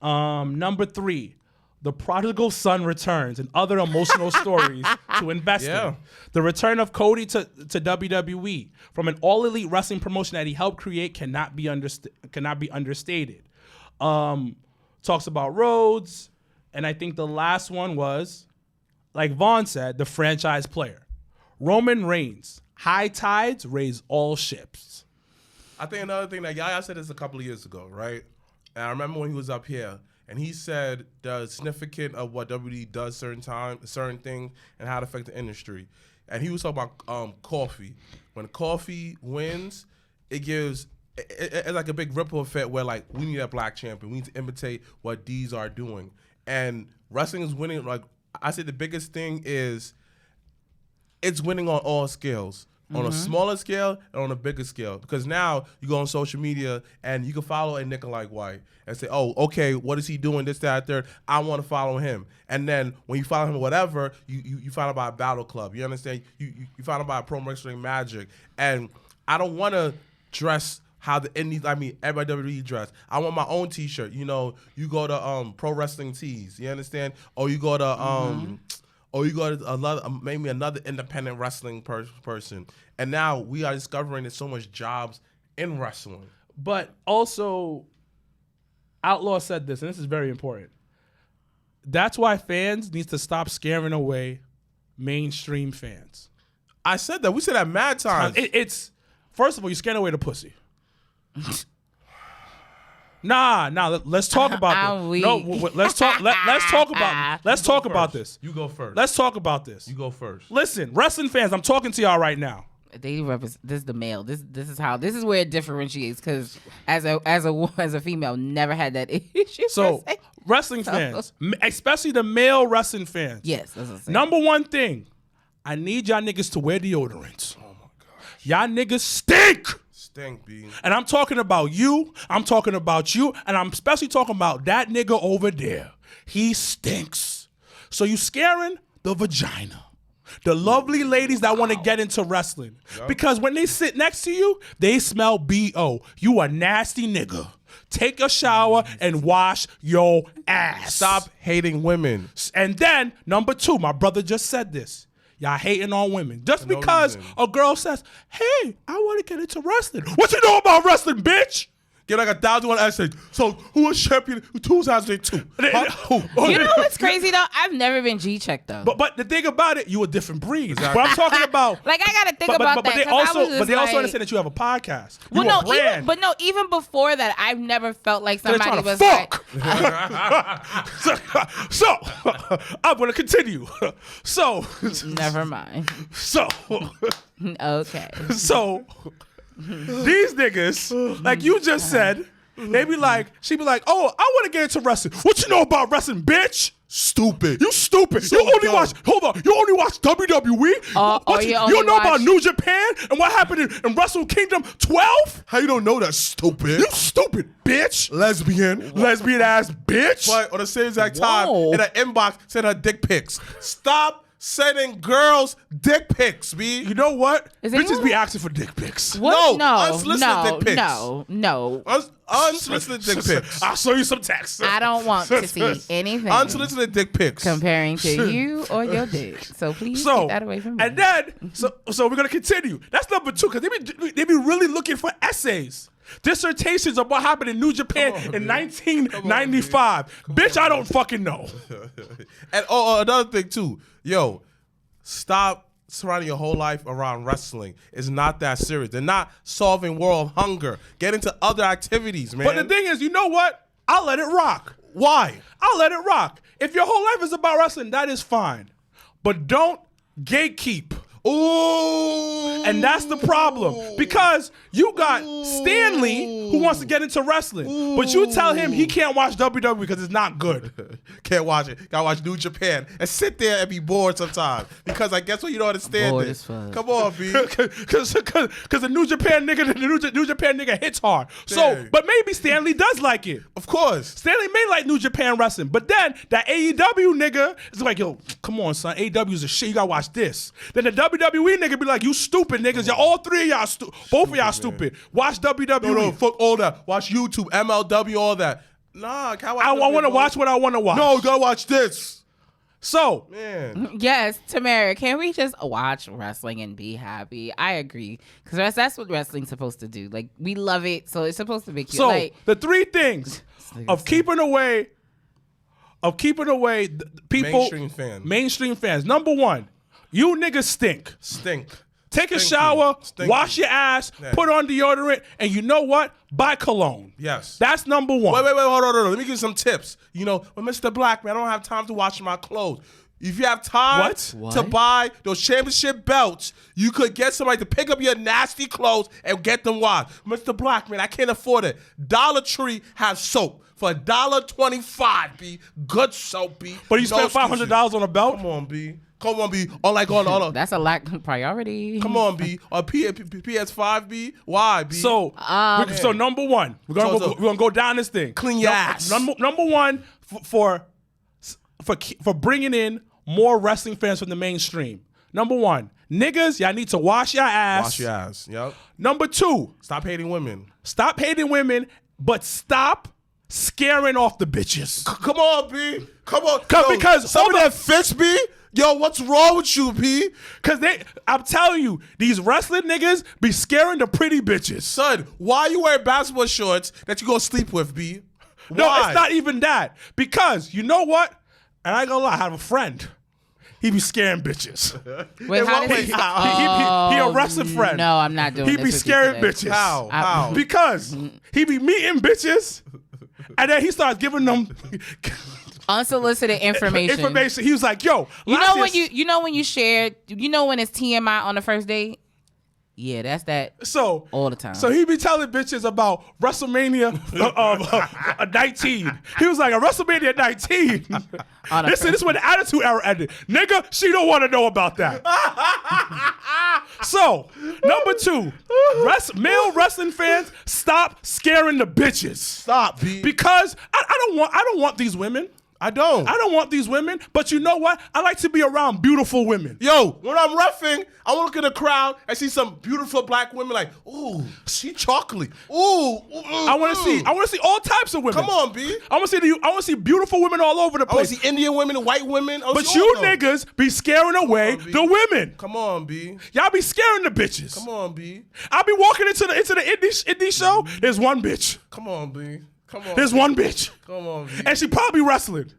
Number 3. The prodigal son returns and other emotional stories to invest in. The return of Cody to WWE from an all-elite wrestling promotion that he helped create cannot be understated. Talks about Rhodes, and I think the last one was, like Vaughn said, the franchise player. Roman Reigns. High tides raise all ships.
I think another thing that Yaya said this a couple of years ago, right? And I remember when he was up here. And he said the significance of what WWE does certain things, and how it affects the industry. And he was talking about coffee. When coffee wins, it gives it's like a big ripple effect where like we need a black champion. We need to imitate what these are doing. And wrestling is winning. Like I said, the biggest thing is it's winning on all scales. On a smaller scale and on a bigger scale. Because now you go on social media and you can follow a nigga like White and say, oh, okay, what is he doing, this, that, third? I want to follow him. And then when you follow him or whatever, you find out about a battle club. You understand? You find out about Pro Wrestling Magic. And I don't want to dress how the indies, I mean, everybody WWE dress. I want my own T-shirt. You know, you go to Pro Wrestling Tees. You understand? Or you go to... Or you go to maybe another independent wrestling person. And now we are discovering there's so much jobs in wrestling.
But also, Outlaw said this, and this is very important. That's why fans need to stop scaring away mainstream fans.
I said that. We said that mad times.
It's first of all, you're scaring away the pussy. Nah. Let's talk about this. No, let's talk. Let's talk about this.
You go first.
Let's talk about this.
You go first.
Listen, wrestling fans, I'm talking to y'all right now.
They represent. This is the male. This is where it differentiates. Because as a female, never had that issue.
So wrestling fans, especially the male wrestling fans.
Yes, that's what I'm saying.
Number one thing, I need y'all niggas to wear deodorants. Oh my gosh, y'all niggas stink.
Stink, B.
And I'm talking about you. I'm talking about you. And I'm especially talking about that nigga over there. He stinks. So you scaring the vagina. The lovely ladies that want to get into wrestling. Yep. Because when they sit next to you, they smell B.O. You a nasty nigga. Take a shower and wash your ass.
Stop hating women.
And then, number two, my brother just said this. Y'all hating on women. Just because a girl says, hey, I want to get into wrestling. What you know about wrestling, bitch? Get like 1,001 essay. So who was champion 2002?
You know what's crazy though? I've never been G-checked though.
But the thing about it, you a different breed. Exactly. But I'm talking about
like I gotta think about that.
They also understand that you have a podcast.
Well, no, even before that, I've never felt like somebody was like.
So I'm gonna continue. So
never mind.
So
okay.
So. These niggas, like you just said, they be like, she be like, oh, I want to get into wrestling. What you know about wrestling, bitch?
Stupid.
You stupid. You only watch WWE? You don't know about New Japan and what happened in Wrestle Kingdom 12?
How you don't know that, stupid?
You stupid, bitch. Lesbian ass bitch.
But on the same exact time, in her inbox, send her dick pics. Stop sending girls dick pics, B.
You know what? Bitches be asking for dick pics.
What?
No, unsolicited dick pics.
No.
Unsolicited dick pics.
I'll show you some texts.
I don't want to see anything.
Unsolicited dick pics.
Comparing to you or your dick. So please keep that away from me.
And then, so we're going to continue. That's number two, because they be really looking for essays. Dissertations of what happened in New Japan in 1995. Bitch, I don't fucking know.
And another thing too, yo, stop surrounding your whole life around wrestling. It's not that serious. They're not solving world hunger. Get into other activities, man.
But the thing is, you know what? I'll let it rock.
Why?
I'll let it rock. If your whole life is about wrestling, that is fine. But don't gatekeep.
Ooh.
And that's the problem. Because you got Stanley who wants to get into wrestling. But you tell him he can't watch WWE because it's not good.
Can't watch it. Gotta watch New Japan. And sit there and be bored sometimes. Because I guess what, you don't understand this. Come on, B.
Because the New Japan nigga hits hard. So, but maybe Stanley does like it.
Of course.
Stanley may like New Japan wrestling. But then that AEW nigga is like, yo, come on, son. AEW's a shit. You gotta watch this. Then the WWE nigga be like, you stupid niggas. Y'all, all three of y'all stupid. Both of y'all stupid. Watch WWE.
No, fuck all that. Watch YouTube, MLW, all that. Nah, can't watch
I want to watch what I want to watch.
No, go watch this.
So,
man.
Yes, Tamara, can we just watch wrestling and be happy? I agree. Because that's what wrestling's supposed to do. Like, we love it, so it's supposed to make you like.
The three things of keeping away people. Mainstream fans. Number one, you niggas stink. Take a shower, wash your ass, put on deodorant, and you know what? Buy cologne.
Yes.
That's number one.
Wait, hold on. Let me give you some tips. You know, with MrBlacc, man, I don't have time to wash my clothes. If you have time to buy those championship belts, you could get somebody to pick up your nasty clothes and get them washed. MrBlacc, man, I can't afford it. Dollar Tree has soap for $1.25, B. Good soap, B.
But you spent $500 on a belt?
Come on, B. Come on, B. On
That's a lack of priority.
Come on, B. On PS5, B. Why, B?
So number one, we're gonna go down this thing.
Clean your ass.
Number one for bringing in more wrestling fans from the mainstream. Number one, niggas, y'all need to wash your ass.
Wash your ass. Yep.
Number two,
stop hating women.
Stop hating women, but stop scaring off the bitches.
Come on, B. Come on.
Because
some of that fits, B. Yo, what's wrong with you, B?
Because I'm telling you, these wrestling niggas be scaring the pretty bitches.
Son, why you wearing basketball shorts that you gonna sleep with, B? Why?
No, it's not even that. Because you know what? And I ain't gonna lie, I have a friend. He be scaring bitches.
Wait, how does
he a wrestling friend.
No, I'm not doing this.
He be scaring bitches.
How?
Because he be meeting bitches, and then he starts giving them
unsolicited information.
He was like, "Yo,
when you shared, when it's TMI on the first date." Yeah, that's that.
So
all the time.
So he be telling bitches about WrestleMania 19. He was like, a WrestleMania 19. This is when the Attitude Era ended. Nigga, she don't want to know about that. So, number two, male wrestling fans, stop scaring the bitches.
Stop, B.
Because I don't want these women. I don't want these women, but you know what? I like to be around beautiful women.
Yo, when I'm roughing, I want to look at the crowd and see some beautiful black women like, ooh, she chocolate. Ooh.
I want to see all types of women.
Come on, B.
I want to see beautiful women all over the place.
I want to see Indian women and white women.
But you niggas be scaring away the women.
Come on, B.
Y'all be scaring the bitches.
Come on, B.
I be walking into the indie show. There's one bitch.
Come on, B.
There's one bitch.
Come on, B.
And she probably wrestling.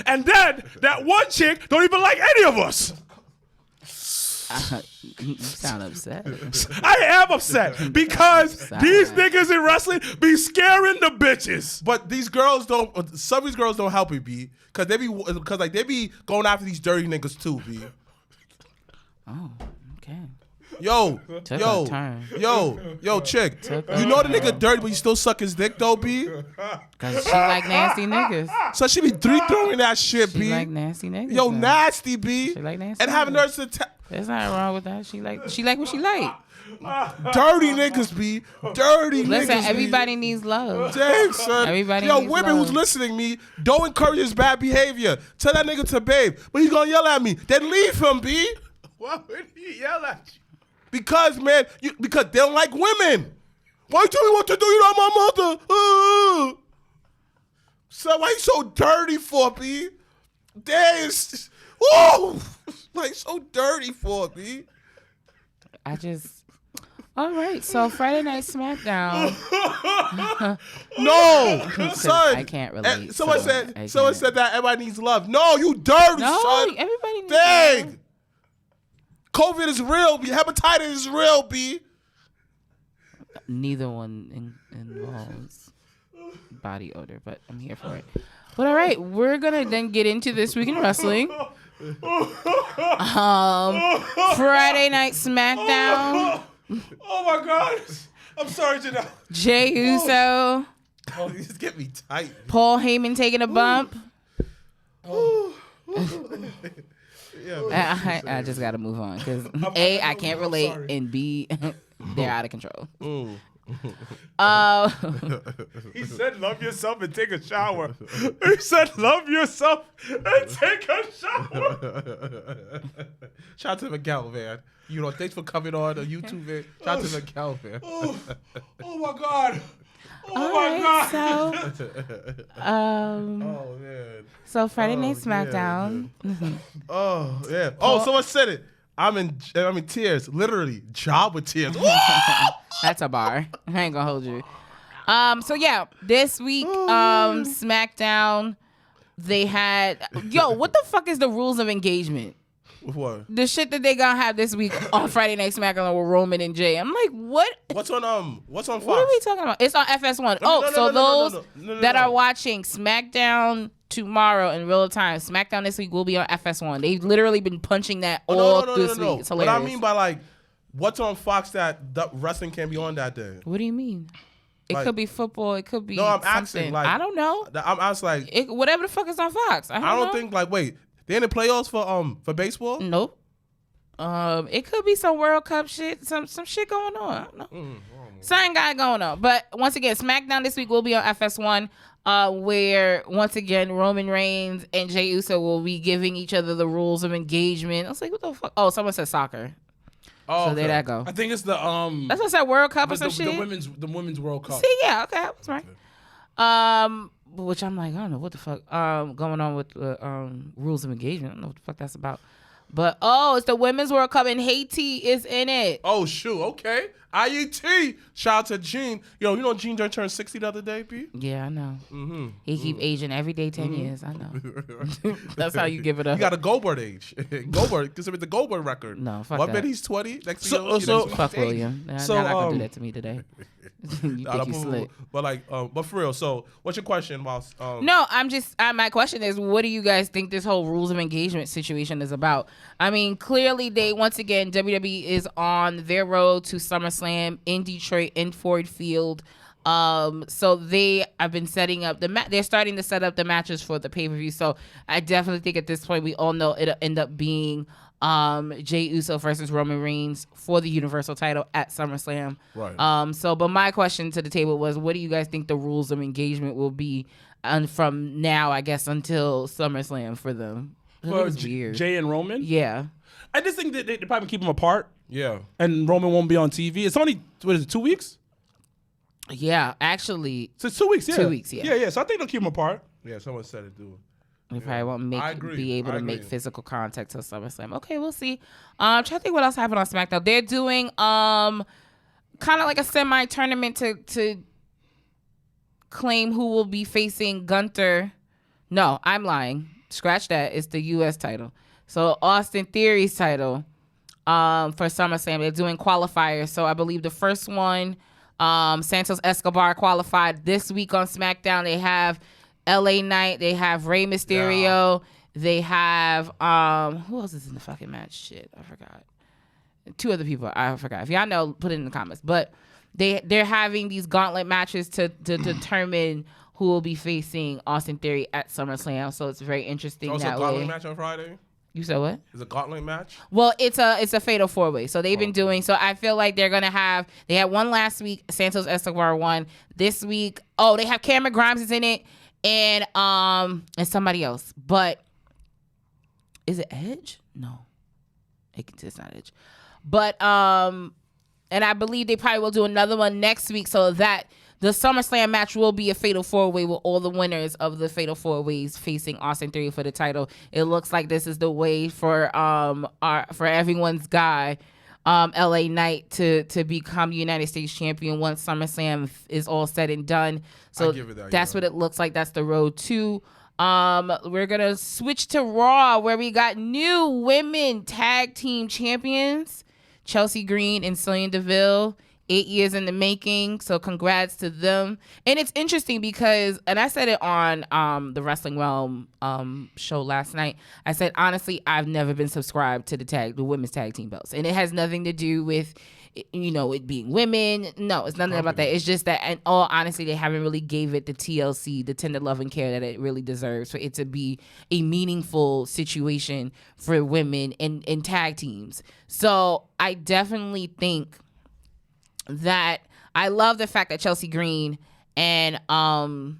And then that one chick don't even like any of us.
You sound upset.
I am upset because these niggas in wrestling be scaring the bitches.
But these girls don't. Some of these girls don't help it, B. Because they be going after these dirty niggas too, B.
Oh, okay.
Yo, chick. You know the nigga dirty, but you still suck his dick though, B?
Cause she like nasty niggas.
So she be throwing that shit, B.
She like nasty niggas.
Yo, nasty, B.
She like nasty.
And having her to
there's nothing wrong with that. She like what she like.
Dirty niggas, B. Dirty niggas.
Listen, everybody needs love.
Damn, son.
Everybody needs
women
love.
who's listening me, don't encourage his bad behavior. Tell that nigga to babe, but he's gonna yell at me. Then leave him, B.
Why would he yell at you?
Because, man, because they don't like women. Why you tell me what to do? You're not my mother. So why you so dirty for, B? Damn. Whoa. Like, so dirty for, B?
All right, so Friday Night SmackDown.
No, son.
I can't relate.
Someone said that everybody needs love. No, you dirty, son.
No, everybody needs
love. COVID is real, B. Hepatitis is real, B.
Neither one involves body odor, but I'm here for it. But all right, we're gonna then get into this week in wrestling. Friday Night SmackDown.
Oh my God! I'm sorry, Janelle.
Jey Uso.
Oh, you just get me tight.
Paul Heyman taking a bump. I just gotta move on because A, I can't relate, and B, they're out of control.
He said, "Love yourself and take a shower." He said, "Love yourself and take a shower."
Shout out to Miguel, man. Thanks for coming on YouTube, man. Shout out to Miguel, man.
Oh my God. God.
Oh man.
So Friday Night SmackDown.
Yeah, oh yeah. Oh, someone said it. I'm in tears. Literally, Jobbertears.
That's a bar. I ain't gonna hold you. So yeah, this week, SmackDown, they had what the fuck is the rules of engagement?
What?
The shit that they gonna have this week on Friday Night SmackDown with Roman and Jay. I'm like, what?
What's on Fox?
What are we talking about? It's on FS1. Those that are watching SmackDown tomorrow in real time. SmackDown this week will be on FS1. They've literally been punching that all through this week. It's hilarious.
What I mean by like, what's on Fox that the wrestling can't be on that day?
What do you mean? It could be football. It could be
I'm
something.
asking. Like,
I don't know.
I was like,
whatever the fuck is on Fox. I don't know.
think like wait, they in the playoffs for baseball?
Nope. It could be some World Cup shit, some shit going on. I don't know. Something got going on. But once again, SmackDown this week will be on FS1, where once again Roman Reigns and Jey Uso will be giving each other the rules of engagement. I was like, what the fuck? Oh, someone said soccer. Oh, so there that go.
I think it's the
That's what I said, World Cup or some shit.
The women's World Cup.
See, yeah, okay, I was right. Which I'm like, I don't know what the fuck going on with rules of engagement. I don't know what the fuck that's about. But it's the Women's World Cup and Haiti is in it.
Oh shoot, okay. IET. Shout out to Gene. Yo, you know Gene just turned 60 the other day, P?
Yeah, I know. Mm-hmm. He keep aging every day 10 years. I know. That's how you give it up.
You got a Goldberg age. Goldberg, consider it the Goldberg record.
No, fuck
that.
that.
Bet he's 20. Next
fuck William. You're not gonna do that to me today. You think you slick.
But for real, so what's your question about
No, my question is, what do you guys think this whole rules of engagement situation is about? I mean, clearly once again WWE is on their road to SummerSlam in Detroit in Ford Field. So they have been setting up they're starting to set up the matches for the pay-per-view. So I definitely think at this point we all know it'll end up being Jey Uso versus Roman Reigns for the Universal title at SummerSlam. Right. But my question to the table was, what do you guys think the rules of engagement will be from now, I guess, until SummerSlam for them?
For Jey and Roman?
Yeah.
I just think that they probably keep them apart.
Yeah.
And Roman won't be on TV. It's only, 2 weeks?
Yeah, actually.
So it's 2 weeks, yeah.
2 weeks, yeah.
Yeah, so I think they'll keep them apart.
Yeah, someone said it, dude.
They probably won't be able to make physical contact till SummerSlam. Okay, we'll see. I'm trying to think what else happened on SmackDown. They're doing kind of like a semi-tournament to claim who will be facing Gunther. No, I'm lying. Scratch that. It's the U.S. title. So Austin Theory's title for SummerSlam. They're doing qualifiers. So I believe the first one, Santos Escobar qualified this week on SmackDown. They have LA Knight. They have Rey Mysterio. Yeah. They have who else is in the fucking match? Shit, I forgot. 2 other people. I forgot. If y'all know, put it in the comments. But they're having these gauntlet matches to determine who will be facing Austin Theory at SummerSlam. So it's very interesting.
So it's a gauntlet match on Friday?
You said what?
It's a gauntlet match?
Well, it's a fatal 4-way. So they've been doing. So I feel like they're gonna have. They had one last week. Santos Escobar won. This week, they have Cameron Grimes is in it, and somebody else. But is it Edge? No, it's not Edge. But and I believe they probably will do another one next week, so that the SummerSlam match will be a fatal 4-way with all the winners of the fatal 4-ways facing Austin Theory for the title. It looks like this is the way for everyone's guy, LA Knight, to become United States champion once SummerSlam is all said and done. So that's what it looks like. That's the road to. We're gonna switch to Raw, where we got new women tag team champions, Chelsea Green and Sonya Deville. 8 years in the making, so congrats to them. And it's interesting because, and I said it on the Wrestling Realm show last night, I said, honestly, I've never been subscribed to the women's tag team belts. And it has nothing to do with, it being women. No, it's nothing about that. It's just that, in all honesty, they haven't really gave it the TLC, the tender love and care that it really deserves for it to be a meaningful situation for women in tag teams. So I definitely think that I love the fact that Chelsea Green and Sonya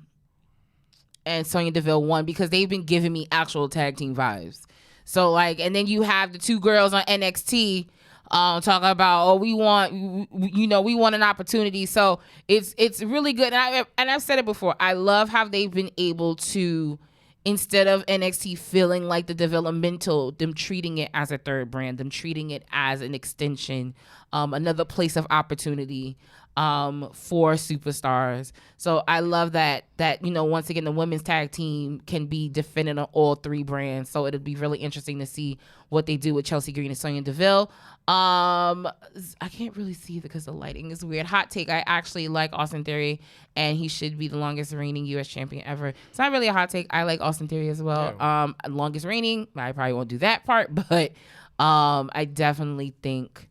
Deville won, because they've been giving me actual tag team vibes. So and then you have the 2 girls on NXT talking about, we want an opportunity. So it's really good. And I've said it before. I love how they've been able to, instead of NXT feeling like the developmental, them treating it as a third brand, them treating it as an extension, another place of opportunity. for superstars. So I love that once again the women's tag team can be defended on all three brands. So it'll be really interesting to see what they do with Chelsea Green and Sonya Deville. I can't really see it because the lighting is weird. Hot take, I actually like Austin Theory, and he should be the longest reigning U.S. champion ever. It's not really a hot take. I like Austin Theory as well. Yeah. Longest reigning, I probably won't do that part, but I definitely think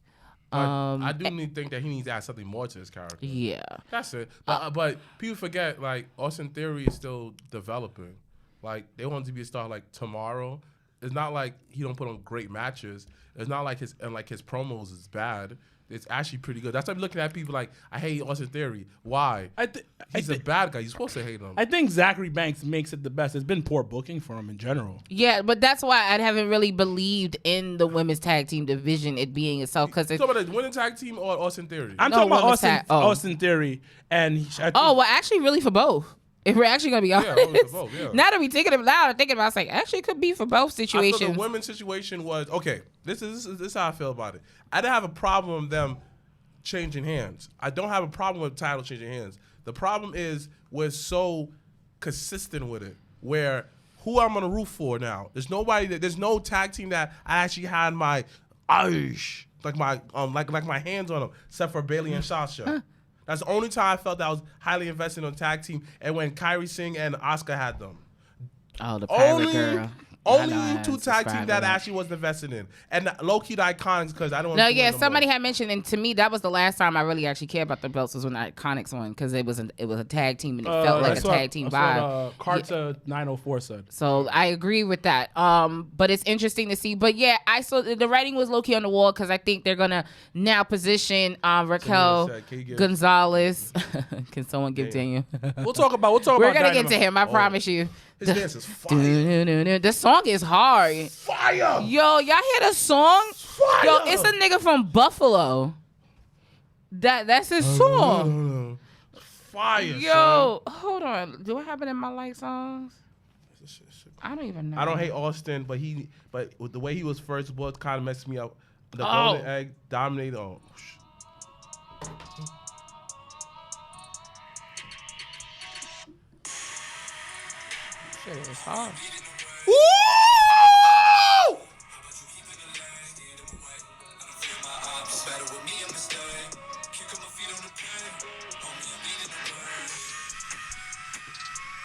I do think that he needs to add something more to his character.
Yeah.
That's it. But people forget, like, Austin Theory is still developing. Like, they want him to be a star, like, tomorrow. It's not like he don't put on great matches. It's not like his promos is bad. It's actually pretty good. That's why I'm looking at people like, I hate Austin Theory. Why? He's a bad guy. You're supposed to hate him.
I think Zachary Banks makes it the best. It's been poor booking for him in general.
Yeah, but that's why I haven't really believed in the women's tag team division, it being itself.
You talking about the women's tag team or Austin Theory?
I'm talking about Austin Theory. And
actually really for both. If we're actually gonna be honest,
both, yeah.
Now that we thinking about it, it's like actually it could be for both situations.
I thought the women's situation was okay. This is how I feel about it. I didn't have a problem with them changing hands. I don't have a problem with the title changing hands. The problem is we're so consistent with it. Where who I'm gonna root for now? There's no tag team that I actually had my like my hands on them, except for Bayley and Sasha. That's the only time I felt that I was highly invested in a tag team, and when Kairi Singh and Asuka had them.
Oh, the pirate girl.
Only two tag teams that I actually wasn't invested in. And low-key the Iconics because I don't want to
No, yeah, somebody had mentioned, and to me, that was the last time I really actually cared about the belts was when the Iconics won because it was a tag team and it felt like a tag team vibe.
Carta 904 said.
So I agree with that. But it's interesting to see. But yeah, I saw the writing was low-key on the wall because I think they're going to now position Raquel Gonzalez. Can someone give Daniel?
We'll talk about
We're going to get to him, I promise you.
His dance is fire.
The song is hard.
Fire.
Yo, y'all hear the song?
Fire.
Yo, it's a nigga from Buffalo. That's his song.
Fire.
Yo, hold on. Do it happen in my light songs? I don't even know.
I don't hate Austin, but with the way he was first booked kind of messed me up. The Golden Egg dominated. Oh.
Shit is hard.
Woo!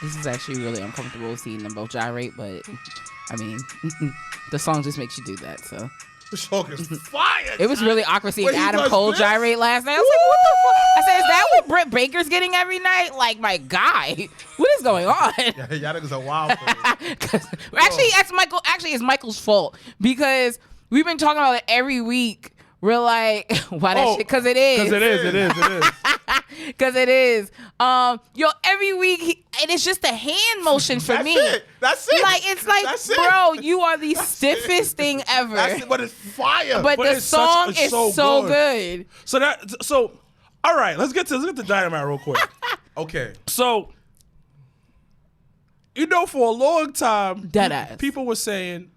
This is actually really uncomfortable seeing them both gyrate, but I mean, the song just makes you do that, so.
The song is fire.
It was really awkward seeing Adam Cole gyrate last night. I was like, what the fuck? I said, is that what Britt Baker's getting every night? Like, my guy, what is going on?
Yeah, y'all niggas are wild for this.
It's Michael's fault because we've been talking about it every week. We're like, why that shit? Because it is.
Because it is.
Because it is. Every week, and it's just a hand motion for me.
That's it.
Like, it's like, bro, you are the stiffest thing ever.
That's it, but it's fire.
But the song is so good.
So, all right, let's get to Dynamite real quick.
Okay.
So, for a long time,
Deadass.
people were saying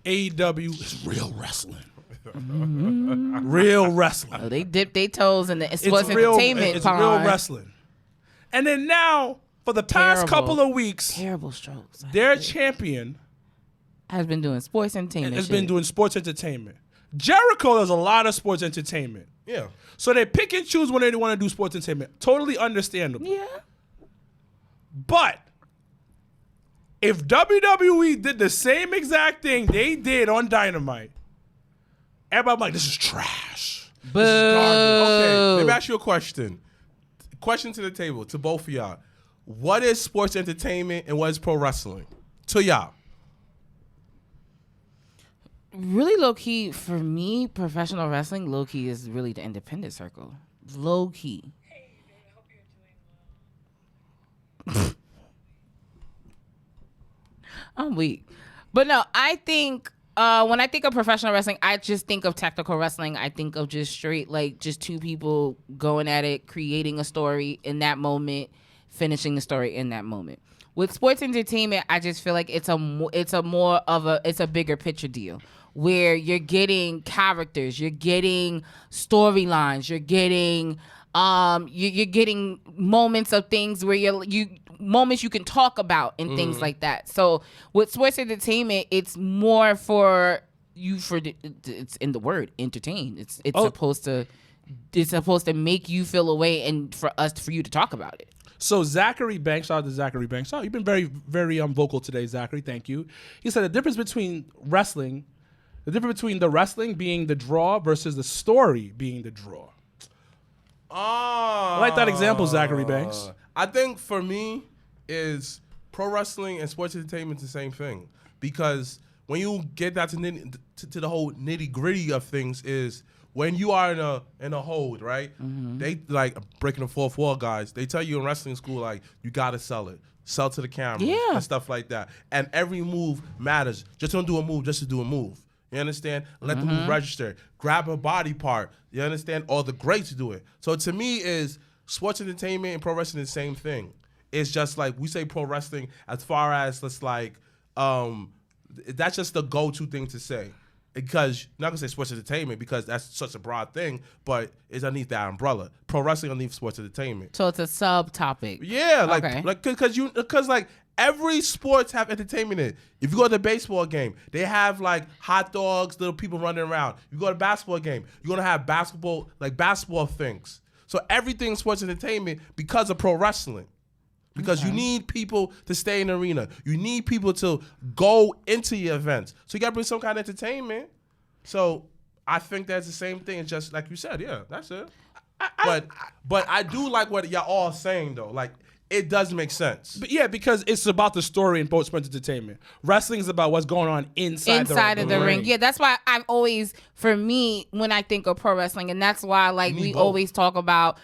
AEW is real wrestling. Real wrestling.
Oh, they dip their toes in the sports entertainment
It's
pond.
real wrestling. And then now, for the past couple of weeks,
terrible strokes.
Their champion
has been doing sports entertainment.
Jericho does a lot of sports entertainment.
Yeah.
So they pick and choose when they want to do sports entertainment. Totally understandable.
Yeah.
But if WWE did the same exact thing they did on Dynamite, everybody like, this is trash.
Boo.
This is garbage.
Okay, let me ask you a question. Question to the table, to both of y'all. What is sports entertainment and what is pro wrestling? To y'all.
Really low-key, for me, professional wrestling, low-key is really the independent circle. Low-key.
Hey, I hope you're doing well.
I'm weak. But no, I think when I think of professional wrestling, I just think of technical wrestling. I think of just straight, like, just two people going at it, creating a story in that moment, finishing the story in that moment. With sports entertainment, I just feel like it's a bigger picture deal where you're getting characters, you're getting storylines, you're getting You're getting moments of things where moments you can talk about and things like that. So with sports entertainment, it's more for you it's in the word entertain. It's supposed to make you feel a way and for you to talk about it.
So Zachary Banks, shout out to Zachary Banks. Oh, you've been very, very vocal today, Zachary. Thank you. He said the difference between the wrestling being the draw versus the story being the draw. I like that example, Zachary Banks.
I think for me is pro wrestling and sports entertainment the same thing, because when you get that to the whole nitty gritty of things is when you are in a hold, right? They like breaking the fourth wall, guys. They tell you in wrestling school like you gotta sell to the camera, and stuff like that. And every move matters. Just don't do a move just to do a move. You understand? Let the move register. Grab a body part. You understand? All the greats do it. So to me, is sports entertainment and pro wrestling the same thing. It's just like we say pro wrestling as far as it's like that's just the go-to thing to say. Because you're not gonna say sports entertainment because that's such a broad thing, but it's underneath that umbrella. Pro wrestling underneath sports entertainment.
So it's a subtopic.
Yeah, because every sports have entertainment in it. If you go to the baseball game, they have like hot dogs, little people running around. You go to a basketball game, you're gonna have basketball things. So everything sports entertainment because of pro wrestling. Because you need people to stay in the arena. You need people to go into your events. So you got to bring some kind of entertainment. So I think that's the same thing. It's just like you said. Yeah, that's it. But I do like what y'all all saying, though. Like, it does make sense.
But yeah, because it's about the story in both sports entertainment. Wrestling is about what's going on inside of the ring.
Yeah, that's why I've always, for me, when I think of pro wrestling, and that's why we always talk about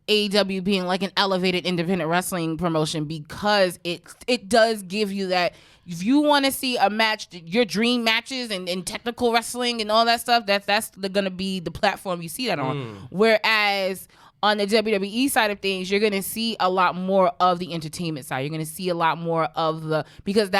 AEW being like an elevated independent wrestling promotion, because it does give you that. If you want to see a match, your dream matches and technical wrestling and all that stuff, that's going to be the platform you see that on. Whereas on the WWE side of things, you're going to see a lot more of the entertainment side. You're going to see a lot more of because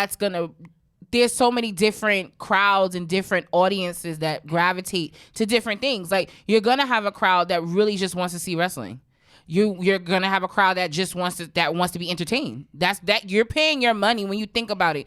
there's so many different crowds and different audiences that gravitate to different things. Like, you're going to have a crowd that really just wants to see wrestling. You're gonna have a crowd that just wants to be entertained. That you're paying your money when you think about it.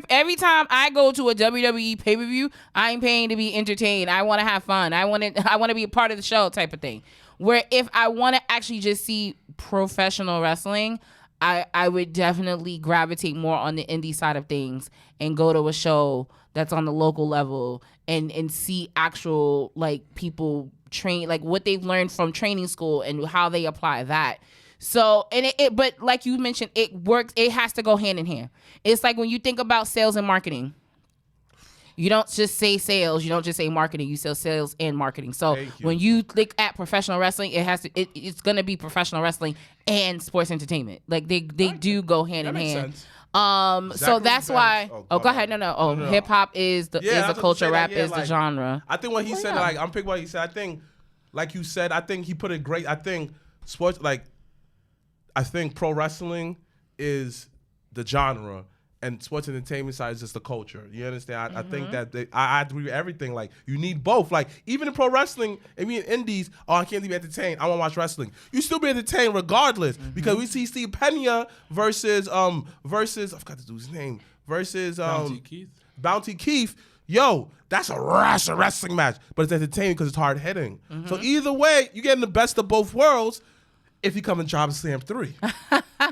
Every time I go to a WWE pay-per-view, I'm paying to be entertained. I want to have fun. I want to be a part of the show type of thing. Where if I want to actually just see professional wrestling, I would definitely gravitate more on the indie side of things and go to a show that's on the local level and see actual people train, what they've learned from training school and how they apply that. So, but like you mentioned, it works. It has to go hand in hand. It's like when you think about sales and marketing, you don't just say sales. You don't just say marketing. You sell sales and marketing. So when you look at professional wrestling, it's going to be professional wrestling and sports entertainment. Like they do go hand in hand. So that's why. Go ahead. No. Hip hop is a culture. Rap is the genre.
I think what he said. I'm picking what he said. I think, like you said, I think he put it great. I think sports, I think pro wrestling is the genre, and sports entertainment side is just the culture. You understand? I think that I agree with everything. Like, you need both. Like, even in pro wrestling, I mean, indies, I can't be entertained. I want to watch wrestling. You still be entertained regardless, because we see Steve Pena versus I forgot the dude's name, versus Bounty Keith. Yo, that's a wrestling match, but it's entertaining because it's hard hitting. So either way, you're getting the best of both worlds. If you come in Job Slam 3.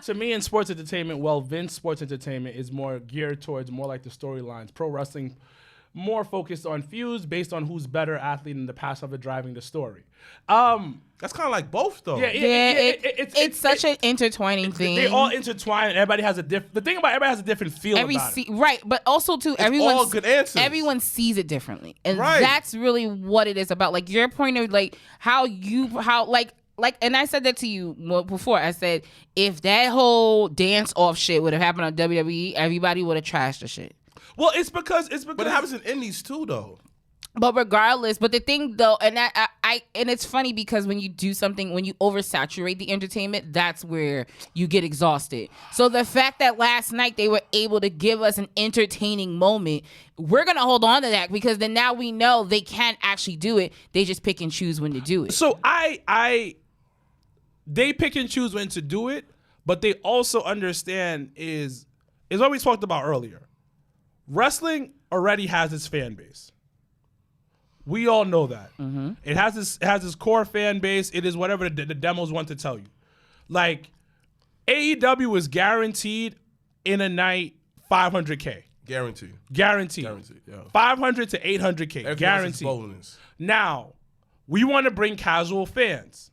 To me, in sports entertainment, Vince Sports Entertainment is more geared towards more like the storylines. Pro wrestling, more focused on feuds based on who's better athlete in the past of it driving the story.
That's kind of like both, though.
It's such an intertwining thing.
They all intertwine, and everybody has the thing about everybody has a different feel about it.
Right, but also too,
all good answers.
Everyone sees it differently, and that's really what it is about. Like, your point of and I said that to you before. I said, if that whole dance off shit would have happened on WWE, everybody would have trashed the shit.
Well, it's because
But it happens in indies too, though.
But regardless, but the thing though, and and it's funny because when you do something, when you oversaturate the entertainment, that's where you get exhausted. So the fact that last night they were able to give us an entertaining moment, we're gonna hold on to that because then now we know they can't actually do it. They just pick and choose when to do it.
So they pick and choose when to do it, but they also understand is what we talked about earlier. Wrestling already has its fan base. We all know that. Mm-hmm. It has this core fan base. It is whatever the demos want to tell you. Like, AEW is guaranteed in a night $500K.
Guaranteed.
Yeah. 500 to 800K. Guaranteed. Now, we want to bring casual fans.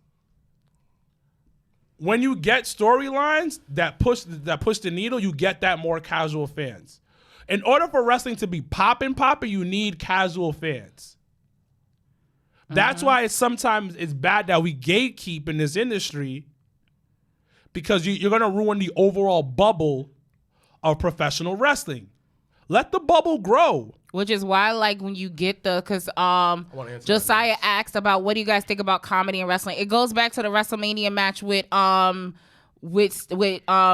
When you get storylines that push the needle, you get that more casual fans. In order for wrestling to be popping, you need casual fans. That's why sometimes it's bad that we gatekeep in this industry because you're going to ruin the overall bubble of professional wrestling. Let the bubble grow.
Which is why, like, when you get because Josiah asked about what do you guys think about comedy and wrestling. It goes back to the WrestleMania match with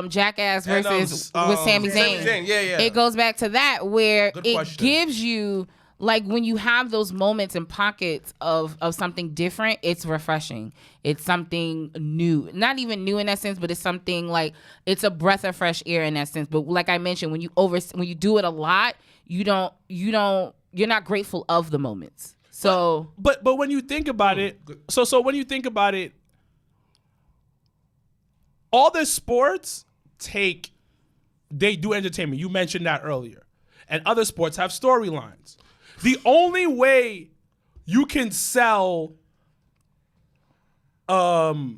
Jackass versus with Sami Zayn.
Yeah.
It goes back to that where it gives you. Like when you have those moments and pockets of something different, it's refreshing. It's something new. Not even new in that sense, but it's something like it's a breath of fresh air in that sense. But like I mentioned, when you do it a lot, you're not grateful of the moments. So
But when you think about it, so when you think about it, all the sports they do entertainment. You mentioned that earlier. And other sports have storylines. The only way you can sell the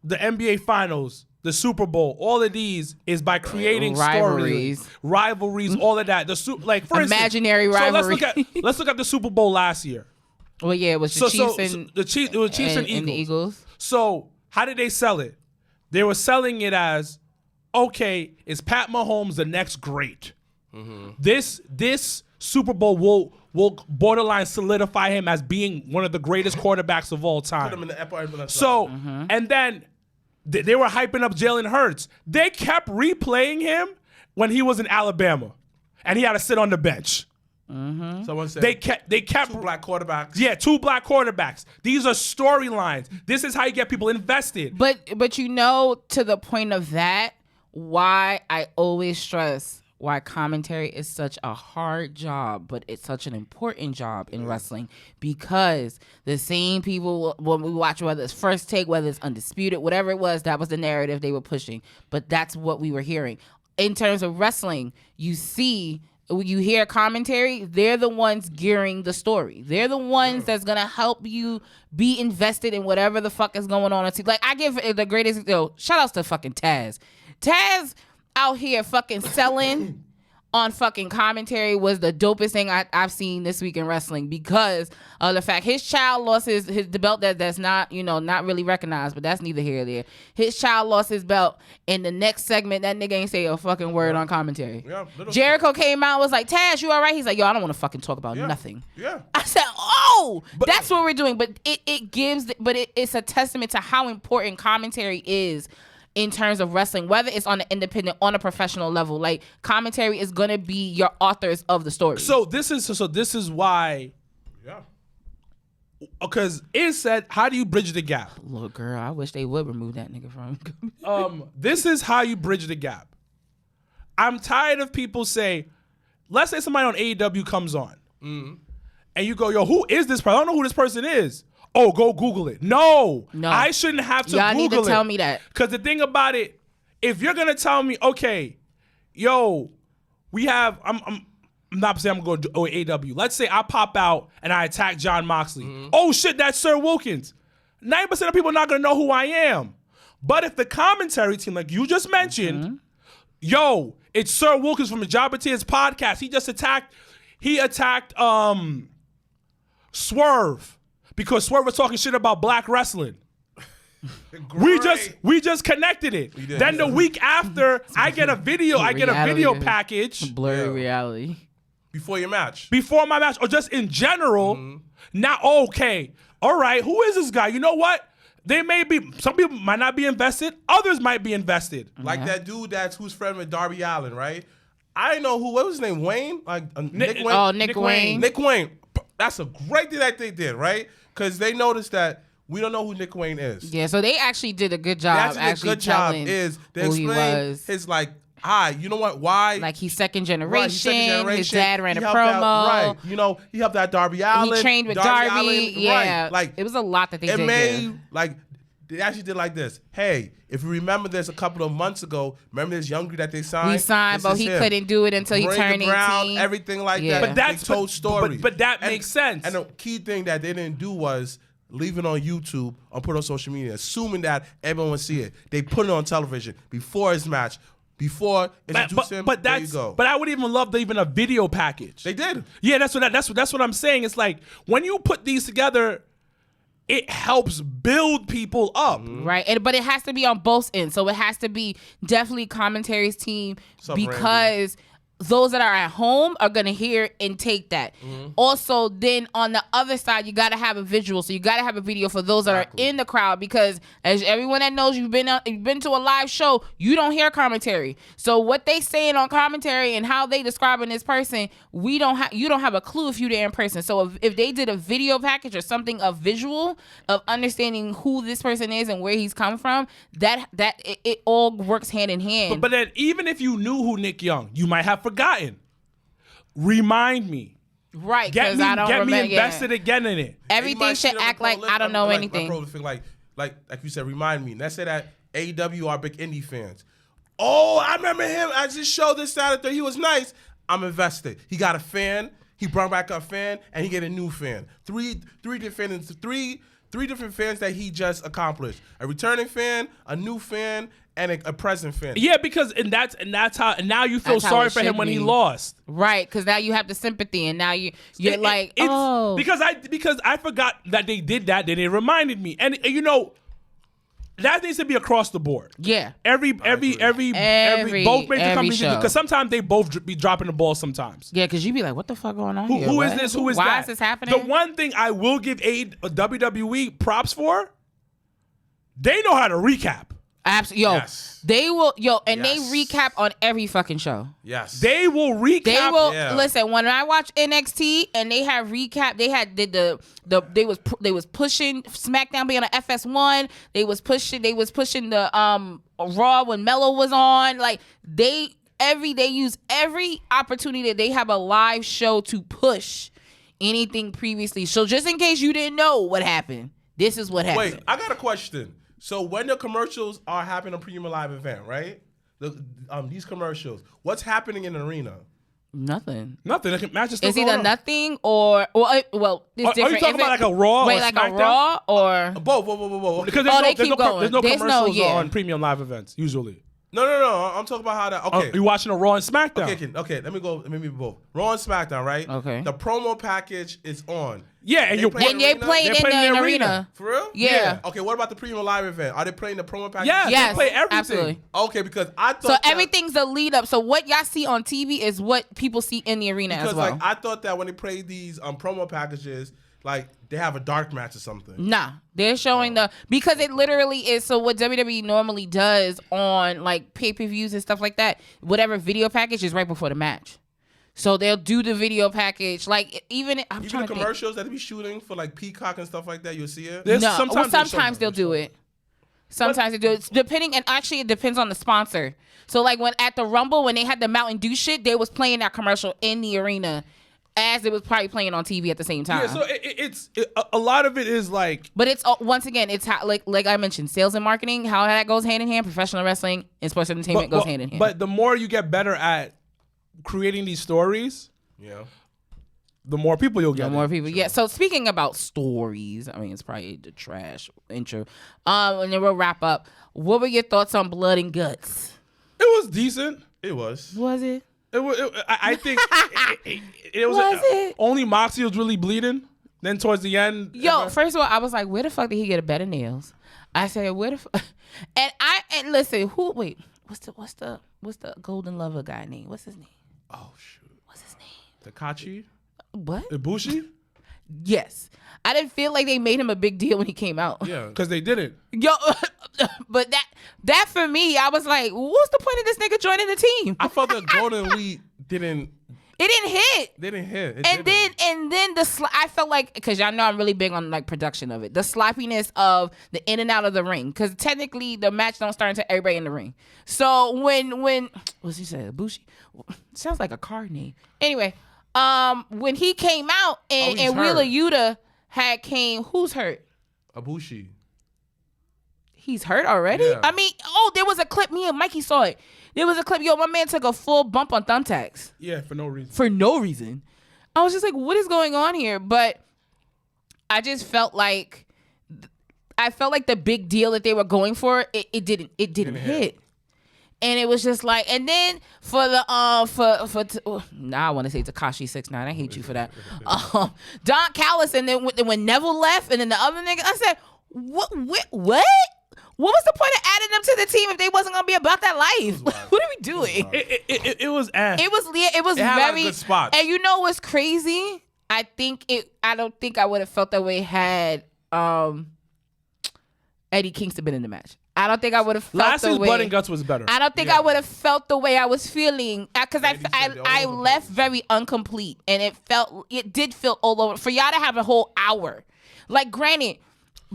NBA Finals, the Super Bowl, all of these is by creating rivalries, all of that. For
imaginary rivalry.
So let's look at the Super Bowl last year.
Well, yeah, it was the Chiefs and
the Chiefs and
the Eagles.
So how did they sell it? They were selling it as, okay, is Pat Mahomes the next great? Mm-hmm. This Super Bowl will borderline solidify him as being one of the greatest quarterbacks of all time.
Put him in the Empire.
So, and then they were hyping up Jalen Hurts. They kept replaying him when he was in Alabama, and he had to sit on the bench.
Mm-hmm. Someone said
they kept
2 black quarterbacks.
Yeah, 2 black quarterbacks. These are storylines. This is how you get people invested.
But to the point of that, why I always stress why commentary is such a hard job, but it's such an important job in wrestling, because the same people, when we watch, whether it's First Take, whether it's Undisputed, whatever it was, that was the narrative they were pushing. But that's what we were hearing. In terms of wrestling, you hear commentary, they're the ones gearing the story. They're the ones that's going to help you be invested in whatever the fuck is going on. Like, I give the greatest, shout outs to fucking Taz. Taz out here fucking selling on fucking commentary was the dopest thing I've seen this week in wrestling, because of the fact his child lost the belt that's not, not really recognized, but that's neither here nor there. His child lost his belt. In the next segment, that nigga ain't say a fucking word on commentary. Yeah, Jericho came out and was like, Taz, you all right? He's like, yo, I don't want to fucking talk about nothing. Yeah. I said, that's what we're doing. But it's a testament to how important commentary is in terms of wrestling, whether it's on an independent, on a professional level. Like, commentary is gonna be your authors of the story.
So this is why, because it said, how do you bridge the gap?
Look, girl, I wish they would remove that nigga from.
This is how you bridge the gap. I'm tired of people say, let's say somebody on AEW comes on, and you go, yo, who is this person? I don't know who this person is. Oh, go Google it. No, I shouldn't have to
Y'all
Google it.
Y'all need to tell me that.
Because the thing about it, if you're going to tell me, okay, yo, we have, I'm not saying I'm going to go to AEW. Let's say I pop out and I attack John Moxley. Mm-hmm. Oh, shit, that's Sir Wilkins. 90% of people are not going to know who I am. But if the commentary team, like you just mentioned, yo, it's Sir Wilkins from the Jobbertears podcast. He attacked Swerve. Because Swerve was talking shit about black wrestling. We just connected it. The week after, I get a video package.
Blurry reality.
Before your match.
Before my match, or just in general. Now, okay, all right, who is this guy? You know what? They may be, some people might not be invested, others might be invested.
Like that dude who's friend with Darby Allin, right? I didn't know what was his name, Wayne? Nick Wayne?
Oh, Nick Wayne.
Nick Wayne. That's a great thing that they did, right? Because they noticed that we don't know who Nick Wayne is.
Yeah, so they actually did a good job.
They explained his you know what? Why?
Like he's second generation. His dad ran a promo.
Right. You know, he helped out Darby Allin.
He trained with Darby. Yeah.
Right. Like
it was a lot that they did.
They actually did like this. Hey, if you remember this a couple of months ago, remember this young dude that they signed?
We signed, but he couldn't do it until he turned 18.
Everything like that.
But that's
told stories.
But that makes sense.
And the key thing that they didn't do was leave it on YouTube or put it on social media, assuming that everyone would see it. They put it on television before his match. Before introduce him, there you go.
But I would even love even a video package.
They did.
Yeah, that's what I'm saying. It's like when you put these together, it helps build people up.
Right. But it has to be on both ends. So it has to be definitely commentary's team because those that are at home are going to hear and take that. Also, then on the other side, you got to have a visual. So you got to have a video for those that are in the crowd because as everyone that knows you've been to a live show, you don't hear commentary. So what they saying on commentary and how they describing this person, you don't have a clue if you're there in person. So if they did a video package or something of visual of understanding who this person is and where he's come from, it all works hand in hand.
But then even if you knew who Nick Young, you might have forgotten. Remind me.
Right,
get me invested again in it.
Everything should act like I don't know anything.
Like you said, remind me. Let's say that AEW are big indie fans. Oh, I remember him. I just showed this Saturday. He was nice. I'm invested. He got a fan. He brought back a fan, and he get a new fan. Three different fans that he just accomplished. A returning fan, a new fan, and a present fan.
Yeah, because that's how. And now you feel sorry for him when he lost.
Right, because now you have the sympathy, and now you're
because I forgot that they did that. Then it reminded me, and you know. That needs to be across the board.
Yeah.
Every both major companies do, because sometimes they both be dropping the ball sometimes.
Yeah, because you be like, what the fuck going on here?
Who is this? Who is that?
Why is this happening?
The one thing I will give WWE props for, they know how to recap.
Absolutely. Yes. They will, and they recap on every fucking show.
Yes.
They will recap.
They will listen. When I watch NXT and they have recap, they they was pushing SmackDown being on FS1. They was pushing the Raw when Mello was on. Like they use every opportunity that they have a live show to push anything previously. So just in case you didn't know what happened, this is what happened.
Wait, I got a question. So when the commercials are happening on Premium Live event, right? These commercials, what's happening in the arena?
Nothing.
It's
either nothing or it's different.
Are you talking about like a Raw?
Wait, like a Raw or
both?
Because there's no commercials on Premium Live events usually.
No. I'm talking about how that. Okay,
you watching a Raw and SmackDown?
Okay. Let me be both. Raw and SmackDown, right?
Okay.
The promo package is on.
Yeah, and
you're playing in the arena.
For real?
Yeah.
Okay. What about the Premium Live event? Are they playing the promo package?
Yes, they play everything.
Absolutely.
Okay, because I thought
everything's a lead up. So what y'all see on TV is what people see in the arena as well.
Like I thought that when they play these promo packages, like they have a dark match or something.
Nah, they're showing because it literally is. So what WWE normally does on like pay-per-views and stuff like that, whatever video package is right before the match. So they'll do the video package, like even
the commercials that they be shooting for like Peacock and stuff like that. You'll see it.
Sometimes they'll do it. Sometimes they do it, depending, and actually it depends on the sponsor. So like when at the Rumble when they had the Mountain Dew shit, they was playing that commercial in the arena. As it was probably playing on TV at the same time.
Yeah, so it's a lot of it is like.
But it's once again, it's how, like I mentioned, sales and marketing, how that goes hand in hand. Professional wrestling and sports entertainment goes hand in hand.
But the more you get better at creating these stories, the more people you'll get.
The more people, yeah. So speaking about stories, I mean, it's probably the trash intro. And then we'll wrap up. What were your thoughts on Blood and Guts?
It was decent.
It was.
Was it?
I think it was.
Was
only Moxie was really bleeding. Then towards the end,
first of all, I was like, "Where the fuck did he get a bed of nails?" I said, "Where the fuck?" And listen, what's the Golden Lover guy name? What's his name?
Oh shoot,
what's his name?
Takashi?
What?
Ibushi?
Yes. I didn't feel like they made him a big deal when he came out.
Yeah.
Because they didn't.
Yo, but that for me, I was like, what's the point of this nigga joining the team?
I felt the Golden Elite didn't.
It didn't hit.
They didn't hit.
And then I felt like, because y'all know I'm really big on like production of it, the sloppiness of the in and out of the ring, because technically the match don't start until everybody in the ring. So when what's he say? Ibushi sounds like a card name. Anyway, when he came out and Wheeler Yuta came, who's hurt?
Ibushi.
He's hurt already?
Yeah.
I mean, there was a clip. Me and Mikey saw it. There was a clip. Yo, my man took a full bump on thumbtacks.
Yeah, for no reason.
For no reason. I was just like, what is going on here? But I just felt like the big deal that they were going for, it didn't hit. And it was just like, and then for the now I want to say Tekashi 6ix9ine. I hate you for that. Don Callis, and then when Neville left, and then the other nigga, I said, what? What was the point of adding them to the team if they wasn't gonna be about that life? What are we doing?
It was ass.
It was very good spots. And you know what's crazy? I don't think I would have felt that way had Eddie Kingston been in the match. I don't think I would have felt
last
the
year's
way.
Blood and Guts was better.
I don't think I would have felt the way I was feeling, because I left very incomplete, and it did feel all over. For y'all to have a whole hour, like, granted,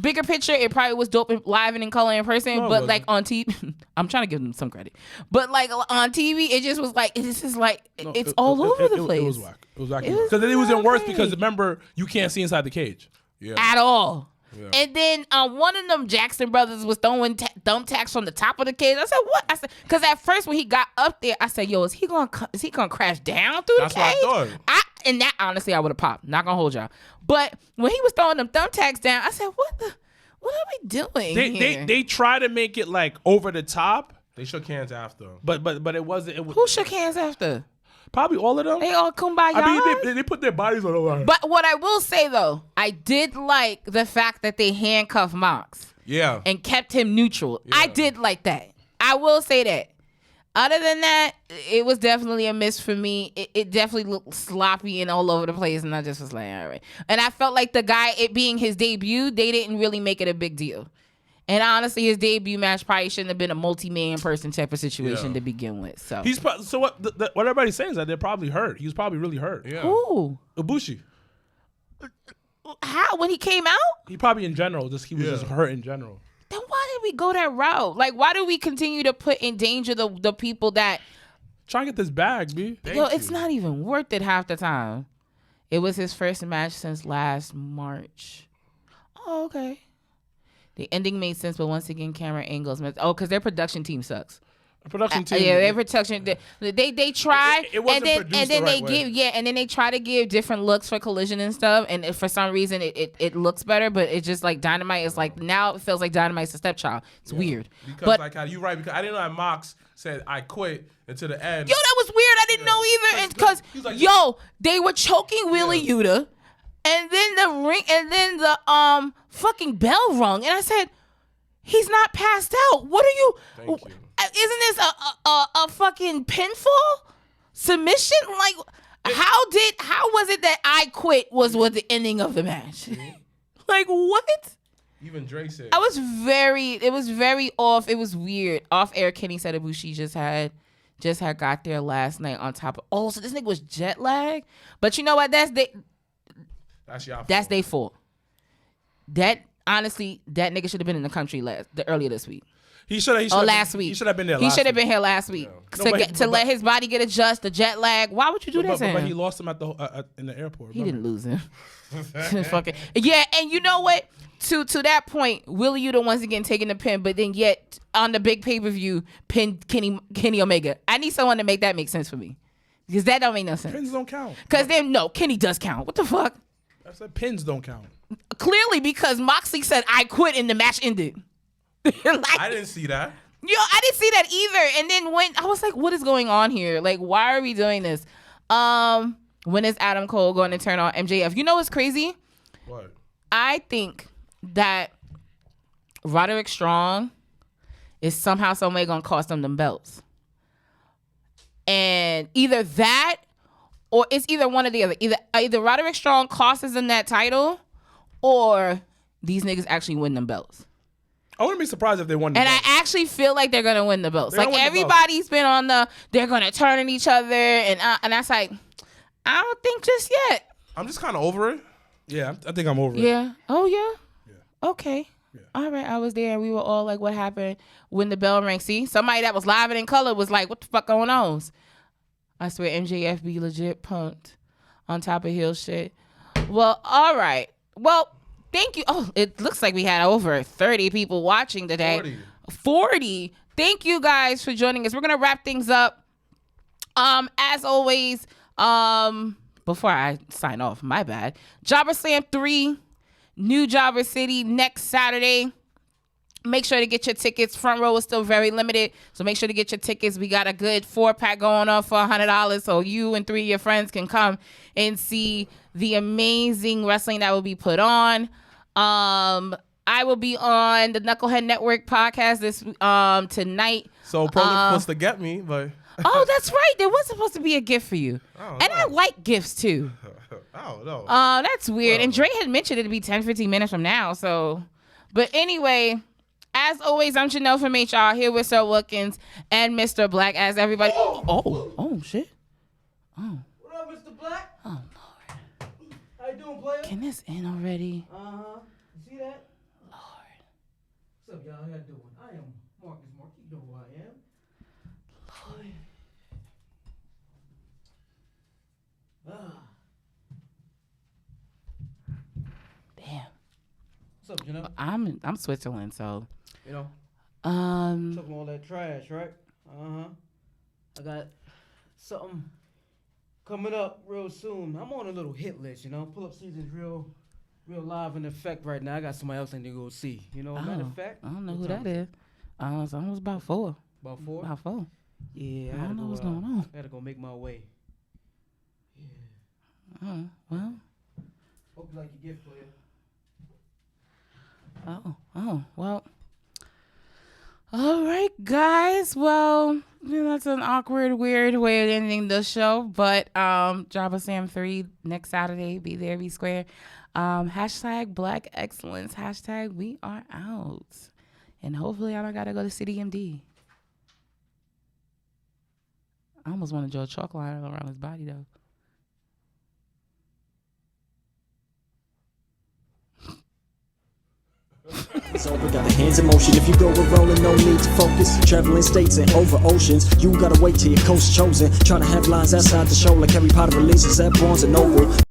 bigger picture, it probably was dope live and in color in person, but like on TV, I'm trying to give them some credit, but like on TV, it just was like, it's all over the place.
It was whack. It was whack. Because it was even worse because remember, you can't see inside the cage.
Yeah.
At all.
Yeah.
And then one of them Jackson brothers was throwing thumbtacks from the top of the cage. I said, what? I said, because at first when he got up there, I said, yo, is he gonna crash down through the cage?
That's what I thought.
And that, honestly, I would have popped. Not gonna hold y'all. But when he was throwing them thumbtacks down, I said, what are we doing here?
They try to make it like over the top.
They shook hands after.
But it wasn't.
Who shook hands after?
Probably all of them.
They all kumbaya.
I mean, they put their bodies on the line.
But what I will say, though, I did like the fact that they handcuffed Mox.
Yeah.
And kept him neutral.
Yeah.
I did like that. I will say that. Other than that, it was definitely a miss for me. It definitely looked sloppy and all over the place, and I just was like, all right. And I felt like the guy, it being his debut, they didn't really make it a big deal. And honestly, his debut match probably shouldn't have been a multi-man person type of situation to begin with. So
what everybody's saying is that they're probably hurt. He was probably really hurt.
Yeah.
Who?
Ibushi.
How? When he came out?
He probably in general. He was just hurt in general.
Then why did we go that route? Like, why do we continue to put in danger the people that...
Try to get this bag, B.
It's not even worth it half the time. It was his first match since last March. Oh, okay. The ending made sense, but once again, camera angles. Because their production team sucks.
Production team.
Their production. They try,
it wasn't
and then
the right way.
and then they try to give different looks for Collision and stuff, and for some reason it looks better, but it's just like Dynamite is like, now it feels like Dynamite's a stepchild. It's weird.
Because you're right, because I didn't know that Mox said I quit until the end.
Yo, that was weird. I didn't know either, and because they were choking Wheeler Yuta. And then the fucking bell rung, and I said, "He's not passed out. What are you?
Thank you.
Isn't this a fucking pinfall submission? Like, how was it that I quit was the ending of the match? Like, what?
Even Dre said
it was very off. It was weird. Off air, Kenny said Ibushi just had got there last night on top of. So this nigga was jet lag. But you know what? That's their fault. That honestly, that nigga should have been in the country earlier this week.
He should have.
Last week.
He should have been there.
He should have been here last week to let his body get adjusted. The jet lag. Why would you do that to him?
But he lost him at in the airport.
He didn't lose him. Fucking yeah, and you know what? To that point, Wheeler Yuta once again taking the pin, but then yet on the big pay-per-view, pin Kenny Omega. I need someone to make that make sense for me, because that don't make no sense.
Pins don't count.
Because then Kenny does count. What the fuck?
I said pins don't count.
Clearly, because Moxley said I quit and the match ended.
I didn't see that.
Yo, I didn't see that either. And then when I was like, what is going on here? Like, why are we doing this? When is Adam Cole going to turn on MJF? You know what's crazy?
What?
I think that Roderick Strong is somehow, someway going to cost them belts. And either that or it's either one or the other. Either Roderick Strong costs them that title, or these niggas actually win them belts.
I wouldn't be surprised if they won the
belts.
And
I actually feel like they're gonna win the belts. Like everybody's been on they're gonna turn on each other, and that's like, I don't think just yet.
I'm just kind of over it.
Yeah, I think I'm over it.
Yeah. Oh yeah. Yeah. Okay. Yeah. All right. I was there, and we were all like, "What happened when the bell rang?" See, somebody that was live and in color was like, "What the fuck going on?" I swear, MJF be legit punked on top of heel shit. Well, all right. Well. Thank you. Oh, it looks like we had over 30 people watching today. 40. Thank you guys for joining us. We're going to wrap things up. As always, before I sign off, my bad. Jobber Slam 3, New Jobber City next Saturday. Make sure to get your tickets. Front row is still very limited, so make sure to get your tickets. We got a good 4-pack going on for $100, so you and 3 of your friends can come and see the amazing wrestling that will be put on. I will be on the Knucklehead Network podcast this tonight.
So probably supposed to get me, but
oh, that's right. There was supposed to be a gift for you, and I like gifts too.
I don't know.
That's weird. Well, and Dre had mentioned it'd be 10-15 minutes from now. So, but anyway, as always, I'm Janelle from HR here with Sir Wilkins and MrBlacc. As everybody, oh shit. Oh.
What up, Mr. Black?
Oh Lord.
How you doing, player?
Can this end already?
You see that?
Lord.
What's up, y'all? How y'all doing? I am Marcus Mark. You know who I am. Lord.
Damn.
What's up, Janelle?
I'm Switzerland, so.
You know. Talking all that trash, right? I got something coming up real soon. I'm on a little hit list, you know. Pull up season's real live in effect right now. I got somebody else I need to go see. You know, matter of fact.
I don't know who that is. It's almost about 4.
About 4?
About 4.
Yeah,
I don't know what's going on.
I gotta go make my way. Yeah.
Well.
Hope you like your gift, player.
Well. All right, guys. Well, that's an awkward, weird way of ending the show. But Jobber Sam 3 next Saturday. Be there, be square. Hashtag Black Excellence. Hashtag we are out. And hopefully I don't got to go to City MD. I almost want to draw a chalk line around his body, though.
It's over, got the hands in motion. If you go a rolling, no need to focus. Traveling states and over oceans. You gotta wait till your coast chosen. Trying to have lines outside the show like Harry Potter releases at Barnes & Noble.